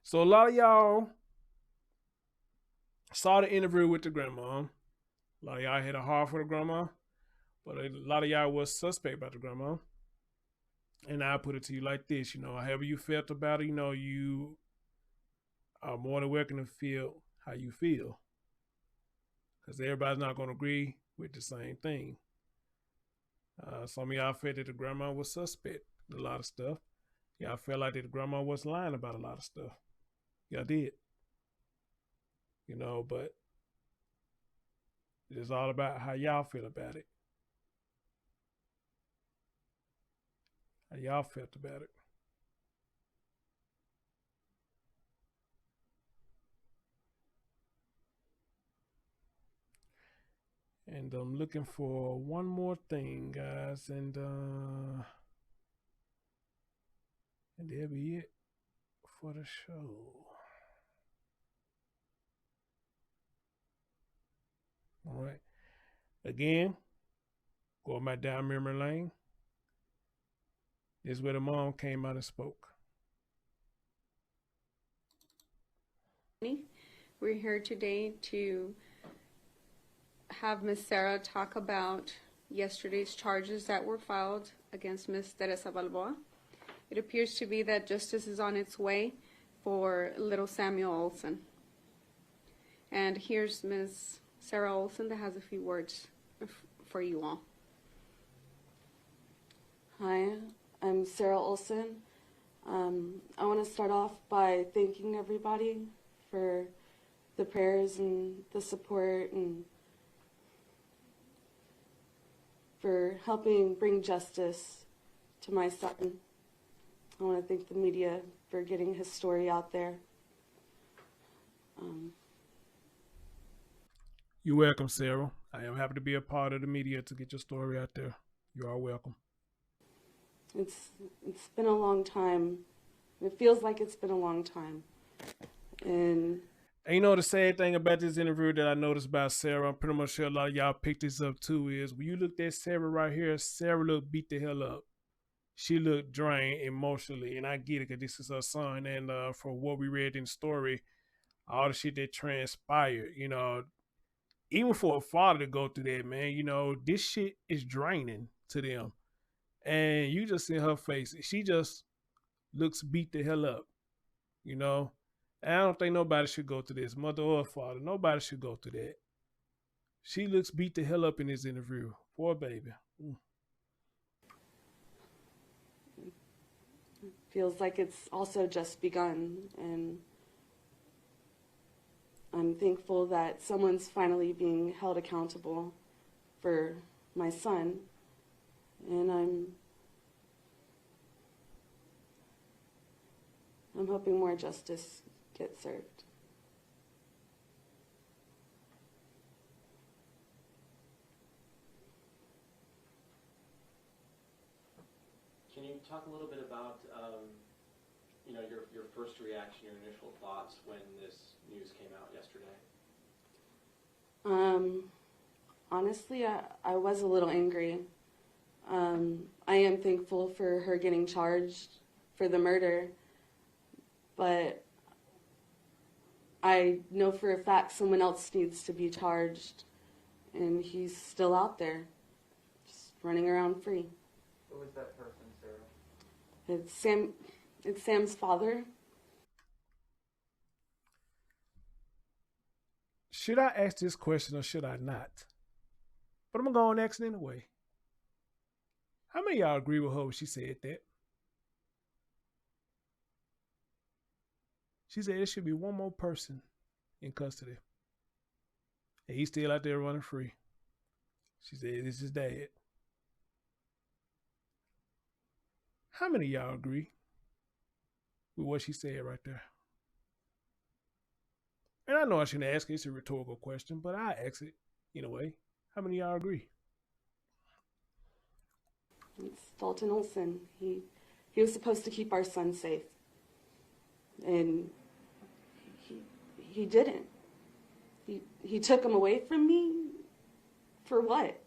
So a lot of y'all saw the interview with the grandma. A lot of y'all had a heart for the grandma, but a lot of y'all was suspect about the grandma. And I put it to you like this, however you felt about it, you are more than welcome to feel how you feel. Because everybody's not going to agree with the same thing. Some of y'all felt that the grandma was suspect in a lot of stuff. Y'all felt like that the grandma was lying about a lot of stuff. Y'all did. But it's all about how y'all feel about it. How y'all felt about it. And I'm looking for one more thing, guys, and that'll be it for the show. All right. Again, going back down memory lane. This is where the mom came out and spoke. We're here today to have Miss Sarah talk about yesterday's charges that were filed against Miss Theresa Balboa. It appears to be that justice is on its way for little Samuel Olson. And here's Miss Sarah Olson that has a few words for you all. Hi, I'm Sarah Olson. I want to start off by thanking everybody for the prayers and the support and for helping bring justice to my son. I want to thank the media for getting his story out there. You're welcome, Sarah. I am happy to be a part of the media to get your story out there. You are welcome. It's been a long time. It feels like it's been a long time. And the sad thing about this interview that I noticed about Sarah, I'm pretty much sure a lot of y'all picked this up too, is when you looked at Sarah right here, Sarah looked beat the hell up. She looked drained emotionally, and I get it because this is her son. And from what we read in the story, all the shit that transpired, even for a father to go through that, man, this shit is draining to them. And you just see her face. She just looks beat the hell up, And I don't think nobody should go through this, mother or father. Nobody should go through that. She looks beat the hell up in this interview. Poor baby. feels like it's also just begun, and I'm thankful that someone's finally being held accountable for my son, and I'm hoping more justice gets served. Can you talk a little bit about, your first reaction, your initial thoughts when this news came out yesterday? Honestly, I was a little angry. I am thankful for her getting charged for the murder, but I know for a fact someone else needs to be charged, and he's still out there, just running around free. Who was that person, Sarah? It's Sam's father. Should I ask this question or should I not? But I'm going to ask it anyway. How many of y'all agree with her when she said that? She said there should be one more person in custody. And he's still out there running free. She said this is dad. How many of y'all agree with what she said right there? And I know I shouldn't ask it, it's a rhetorical question, but I ask it in a way. How many of y'all agree? It's Dalton Olson. He was supposed to keep our son safe. And he didn't. He took him away from me for what?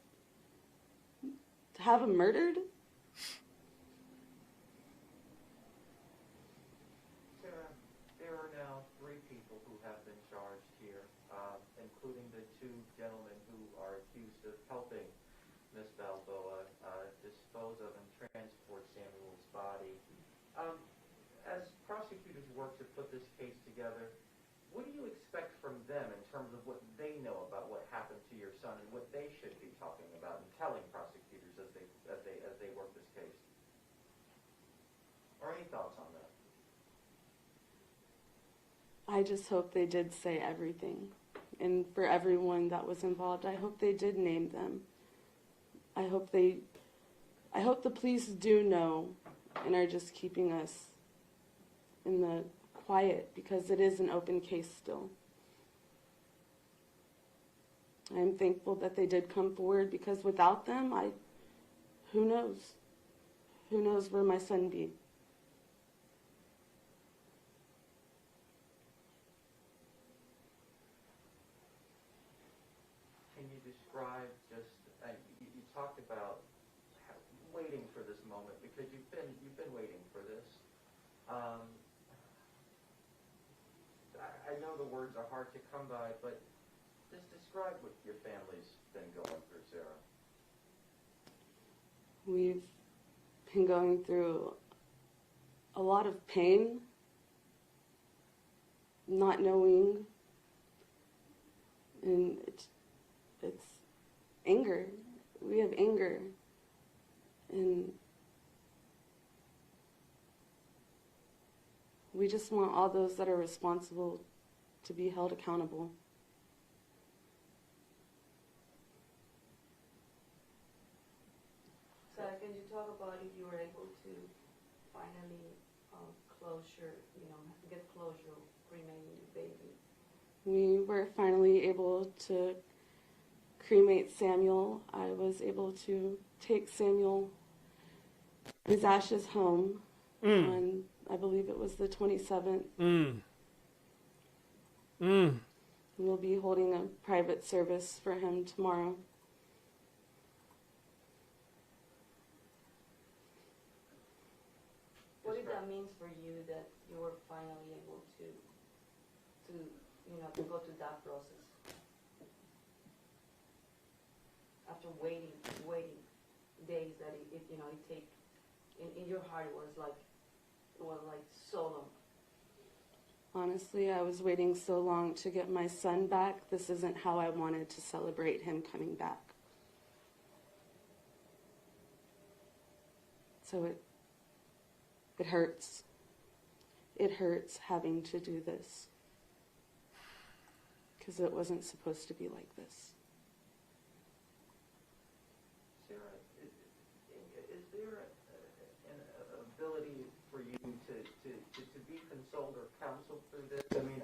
To have him murdered? Sarah, there are now 3 people who have been charged here, including the 2 gentlemen who are accused of helping Miss Balboa dispose of and transport Samuel's body. As prosecutors work to put this case together, what do you expect from them in terms of what they know about what happened to your son and what they should be talking about and telling prosecutors as they work this case? Or any thoughts on that? I just hope they did say everything. And for everyone that was involved, I hope they did name them. I hope the police do know and are just keeping us in the quiet, because it is an open case still. I'm thankful that they did come forward, because without them, who knows? Who knows where my son be? Can you describe just, you talked about waiting for this moment, because you've been waiting for this. I know the words are hard to come by, but just describe what your family's been going through, Sarah. We've been going through a lot of pain, not knowing, and it's anger. We have anger, and we just want all those that are responsible to be held accountable. Sarah, can you talk about if you were able to finally get closure cremating the baby? We were finally able to cremate Samuel. I was able to take his ashes home on, I believe it was the 27th. We'll be holding a private service for him tomorrow. What did that mean for you that you were finally able to go through that process? After waiting days that it take, in your heart it was like so long. Honestly, I was waiting so long to get my son back. This isn't how I wanted to celebrate him coming back. So it hurts. It hurts having to do this, because it wasn't supposed to be like this. Sarah, is there an ability for you to be consoled or counseled through this? I mean,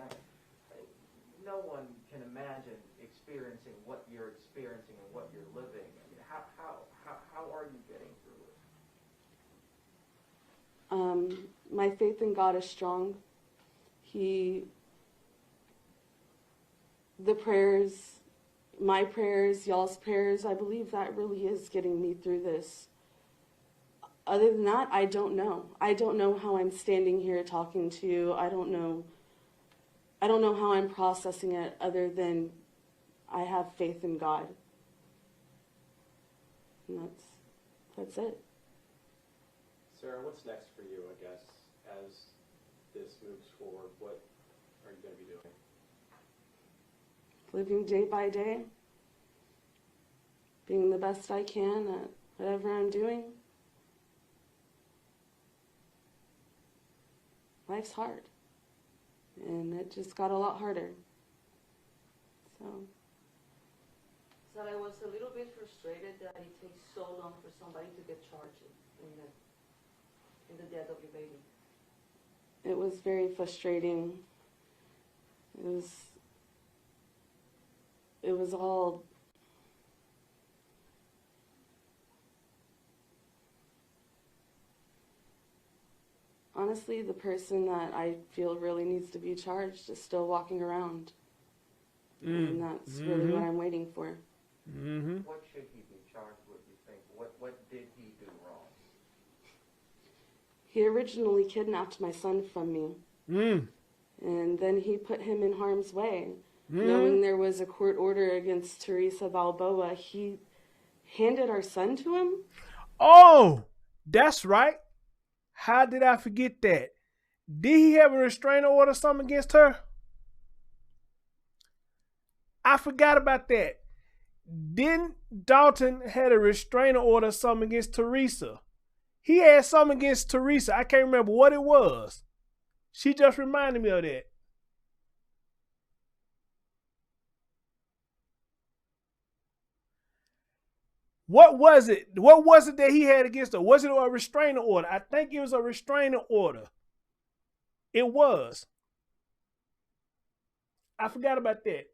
no one can imagine experiencing what you're experiencing and what you're living. I mean, how are you getting through it? My faith in God is strong. The prayers, my prayers, y'all's prayers, I believe that really is getting me through this. Other than that, I don't know. I don't know how I'm standing here talking to you. I don't know how I'm processing it, other than I have faith in God. And that's it. Sarah, what's next for you, I guess, as this moves forward? What are you going to be doing? Living day by day, being the best I can at whatever I'm doing. Life's hard, and it just got a lot harder. So I was a little bit frustrated that it takes so long for somebody to get charged in the death of your baby. it was very frustrating. It was all Honestly, the person that I feel really needs to be charged is still walking around. And that's really what I'm waiting for. What should he be charged with, you think? What did he do wrong? He originally kidnapped my son from me. And then he put him in harm's way. Knowing there was a court order against Theresa Balboa, he handed our son to him? Oh, that's right. How did I forget that? Did he have a restraining order or something against her? I forgot about that. Didn't Dalton had a restraining order or something against Theresa? He had something against Theresa. I can't remember what it was. She just reminded me of that. What was it? What was it that he had against her? Was it a restraining order? I think it was a restraining order. It was. I forgot about that.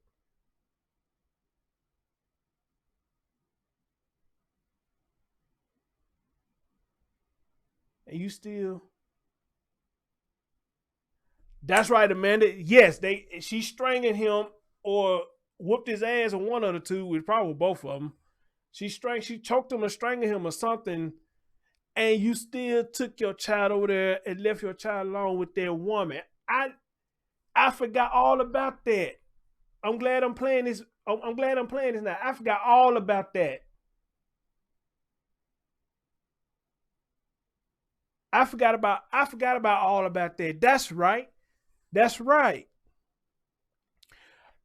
And you still... That's right, Amanda. Yes, she strangling him or whooped his ass on one of the two. It probably both of them. She choked him or strangled him or something, and you still took your child over there and left your child alone with that woman. I forgot all about that. I'm glad I'm playing this. I'm glad I'm playing this now. I forgot all about that. I forgot about all about that. That's right. That's right.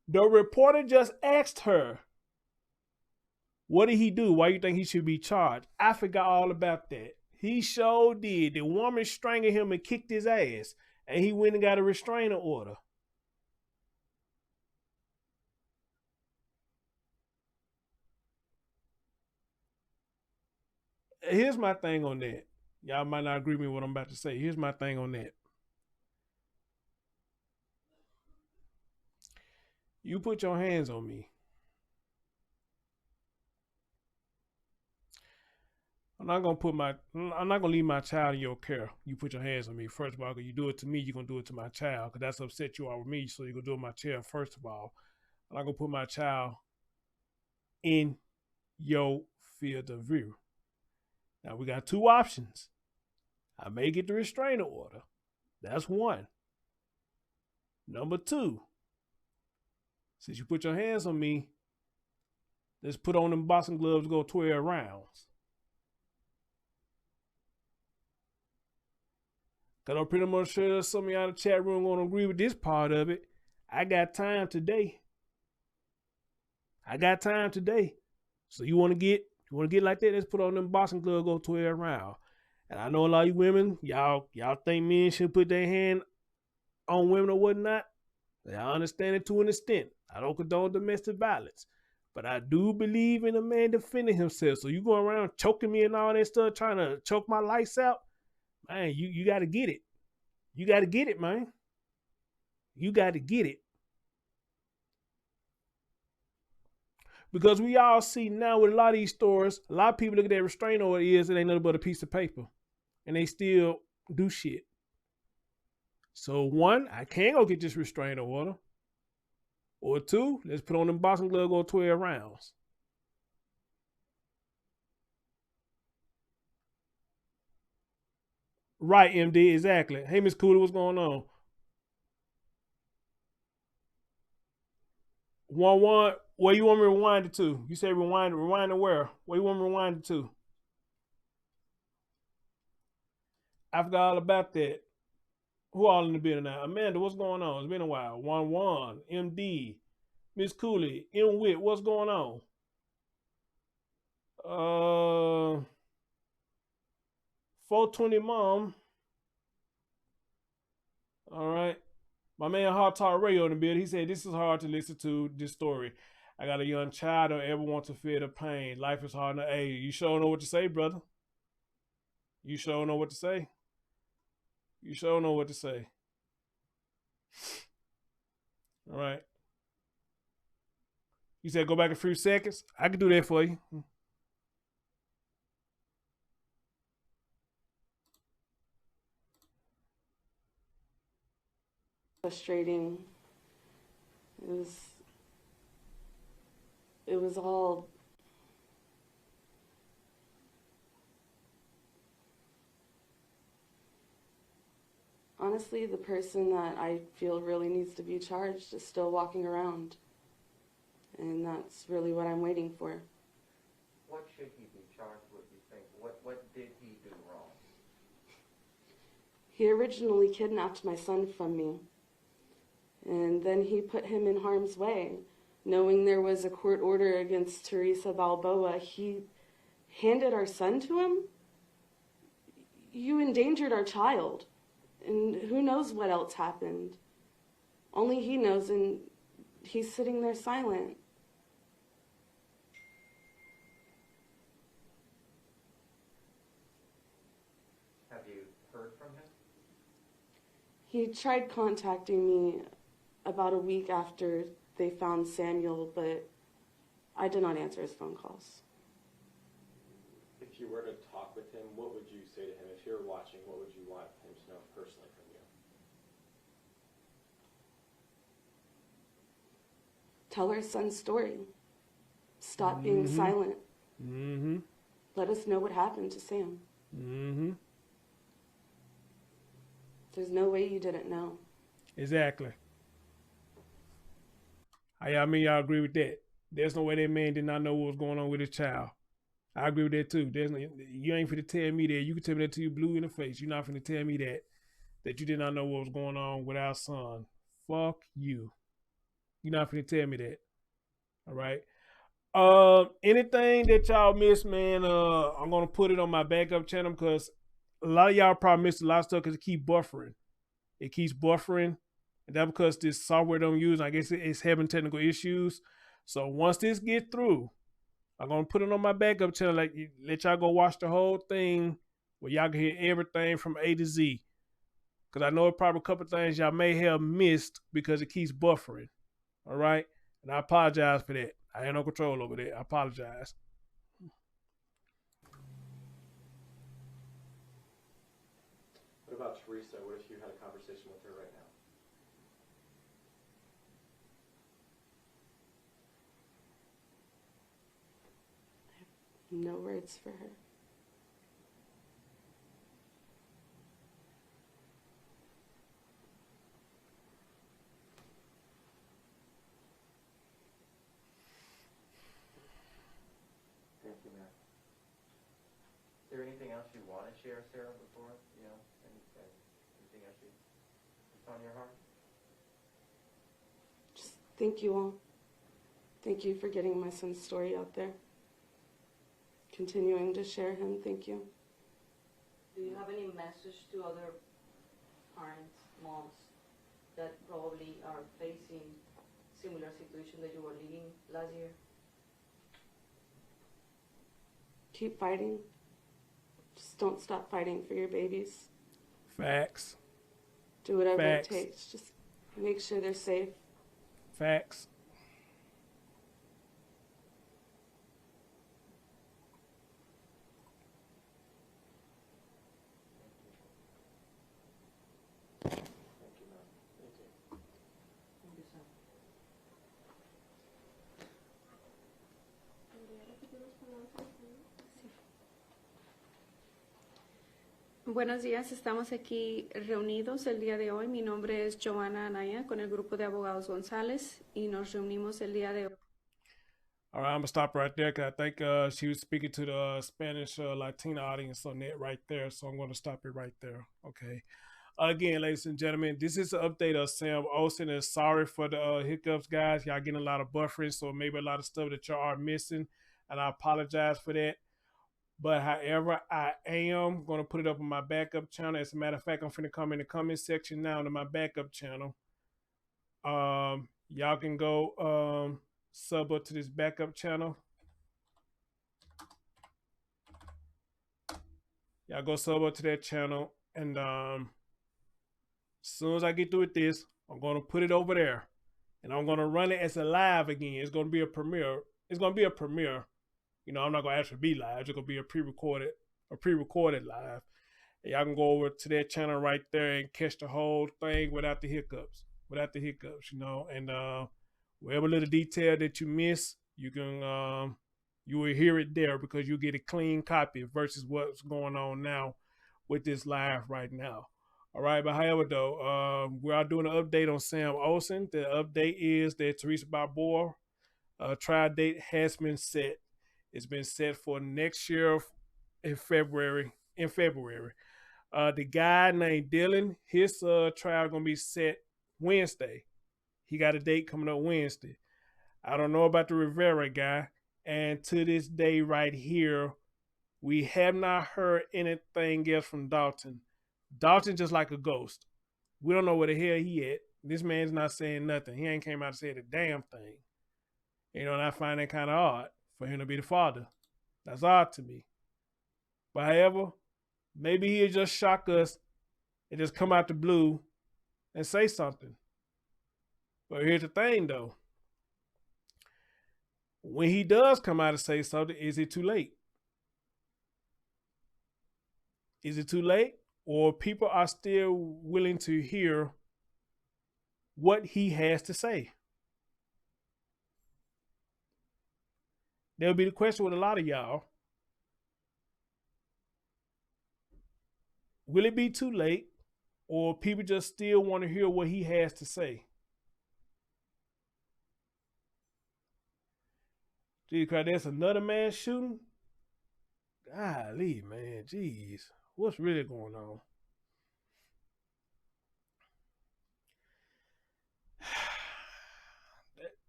The reporter just asked her, what did he do? Why you think he should be charged? I forgot all about that. He sure did. The woman strangled him and kicked his ass, and he went and got a restraining order. Here's my thing on that. Y'all might not agree with me what I'm about to say. Here's my thing on that. You put your hands on me. I'm not gonna leave my child in your care. You put your hands on me. First of all, because you do it to me, you're gonna do it to my child. Because that's upset you are with me, so you're gonna do it to my child. First of all, I'm not gonna put my child in your field of view. Now we got two options. I may get the restraining order. That's one. Number two, since you put your hands on me, let's put on them boxing gloves, go 12 rounds. Because I'm pretty much sure some of y'all in the chat room going to agree with this part of it. I got time today. So you want to get like that? Let's put on them boxing gloves, go 12 rounds. And I know a lot of you women, y'all think men should put their hand on women or whatnot. I understand it to an extent. I don't condone domestic violence. But I do believe in a man defending himself. So you go around choking me and all that stuff, trying to choke my lights out, man, you got to get it. You got to get it, man. You got to get it. Because we all see now with a lot of these stores, a lot of people look at that restraining order it ain't nothing but a piece of paper. And they still do shit. So one, I can't go get this restraining order. Or two, let's put on them boxing gloves, go 12 rounds. Right, MD, exactly. Hey, Miss Cooler, what's going on? 1-1, where you want me to rewind it to? You say rewind to where? Where you want me to rewind it to? I forgot all about that. Who all in the building now? Amanda, what's going on? It's been a while. 1-1, MD, Miss Cooley, M Wit, what's going on? 420 Mom. All right. My man Hard Talk Radio in the building. He said, this is hard to listen to this story. I got a young child. Don't ever want to feel the pain. Life is hard. Hey, you sure know what to say, brother. You sure know what to say. You sure know what to say. All right. You said go back a few seconds. I can do that for you. frustrating. It was all honestly, the person that I feel really needs to be charged is still walking around. And that's really what I'm waiting for. What should he be charged with, you think? What did he do wrong? He originally kidnapped my son from me. And then he put him in harm's way. Knowing there was a court order against Theresa Balboa, he handed our son to him? You endangered our child. And who knows what else happened? Only he knows, and he's sitting there silent. Have you heard from him? He tried contacting me about a week after they found Samuel, but I did not answer his phone calls. If you were to talk with him, what would you say to him? If you're watching, what would you want him to know personally from you? Tell our son's story. Stop being silent. Mm-hmm. Let us know what happened to Sam. Mm-hmm. There's no way you didn't know. Exactly. I mean, y'all agree with that? There's no way that man did not know what was going on with his child. I agree with that too. You ain't finna tell me that. You can tell me that till you blue in the face. You're not finna tell me that you did not know what was going on with our son. Fuck you. You're not finna tell me that. All right. Anything that y'all miss, man, I'm gonna put it on my backup channel because a lot of y'all probably missed a lot of stuff because it keeps buffering. It keeps buffering. And that's because this software don't use. I guess it's having technical issues. So once this gets through, I'm gonna put it on my backup channel. Like let y'all go watch the whole thing where y'all can hear everything from A to Z. Because I know probably a couple things y'all may have missed because it keeps buffering. All right, and I apologize for that. I had no control over that. I apologize. What about Theresa? What if you had a conversation with her right now? No words for her. Thank you, ma'am. Is there anything else you want to share, Sarah, before, anything else that's on your heart? Just thank you all. Thank you for getting my son's story out there. Continuing to share him. Thank you. Do you have any message to other parents, moms, that probably are facing similar situation that you were living last year? Keep fighting. Just don't stop fighting for your babies. Facts. Do whatever Facts. it takes. Just make sure they're safe. Facts. Buenos días, estamos aquí reunidos el día de hoy. Mi nombre es Joana Anaya con el grupo de abogados González y nos reunimos el día de hoy. All right, I'm gonna stop right there because I think she was speaking to the Spanish Latina audience on that right there. So I'm gonna stop it right there. Okay. Again, ladies and gentlemen, this is an update of Sam Olson. And sorry for the hiccups, guys. Y'all getting a lot of buffering, so maybe a lot of stuff that y'all are missing, and I apologize for that. But however, I am going to put it up on my backup channel. As a matter of fact, I'm finna come in the comment section now to my backup channel. Y'all can go sub up to this backup channel. Y'all go sub up to that channel. And as soon as I get through with this, I'm going to put it over there. And I'm going to run it as a live again. It's going to be a premiere. It's going to be a premiere. You know, I'm not going to actually be live. It's going to be a pre-recorded live. And y'all can go over to that channel right there and catch the whole thing without the hiccups. without the hiccups, and whatever little detail that you miss, you can you will hear it there because you get a clean copy versus what's going on now with this live right now. All right, but however though, we are doing an update on Sam Olson. The update is that Theresa Balboa trial date has been set. It's been set for next year in February. The guy named Dylan, his trial gonna be set Wednesday. He got a date coming up Wednesday. I don't know about the Rivera guy, and to this day right here, we have not heard anything else from Dalton. Dalton just like a ghost. We don't know where the hell he at. This man's not saying nothing. He ain't came out and said a damn thing. And I find that kind of odd for him to be the father. That's odd to me. But however, maybe he'll just shock us and just come out the blue and say something. But here's the thing though. When he does come out and say something, is it too late? Is it too late? Or people are still willing to hear what he has to say? That'll be the question with a lot of y'all. Will it be too late? Or people just still want to hear what he has to say? Gee, cause there's another man shooting? Golly, man, jeez. What's really going on?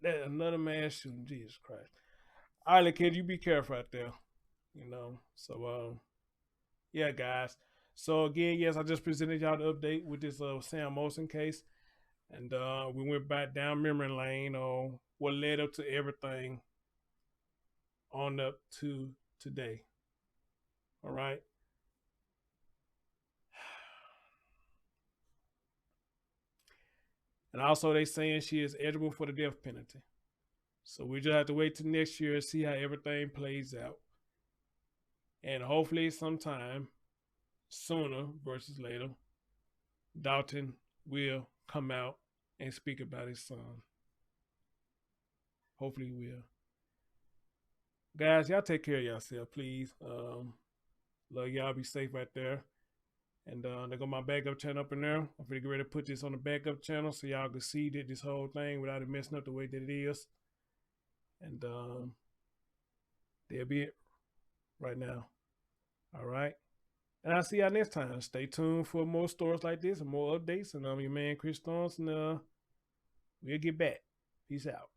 that another man shooting, Jesus Christ. All right, kid, you be careful out there. So yeah, guys. So again, yes, I just presented y'all the update with this Sam Olson case. And we went back down memory lane on what led up to everything on up to today. All right. And also they saying she is eligible for the death penalty. So we just have to wait till next year and see how everything plays out. And hopefully sometime sooner versus later, Dalton will come out and speak about his son. Hopefully he will. Guys, y'all take care of yourself, please. Love y'all. Be safe out there. And they got my backup channel up in there. I'm gonna get ready to put this on the backup channel so y'all can see that this whole thing without it messing up the way that it is. And that'll be it right now. All right. And I'll see y'all next time. Stay tuned for more stories like this and more updates. And I'm your man, Chris Storms, and we'll get back. Peace out.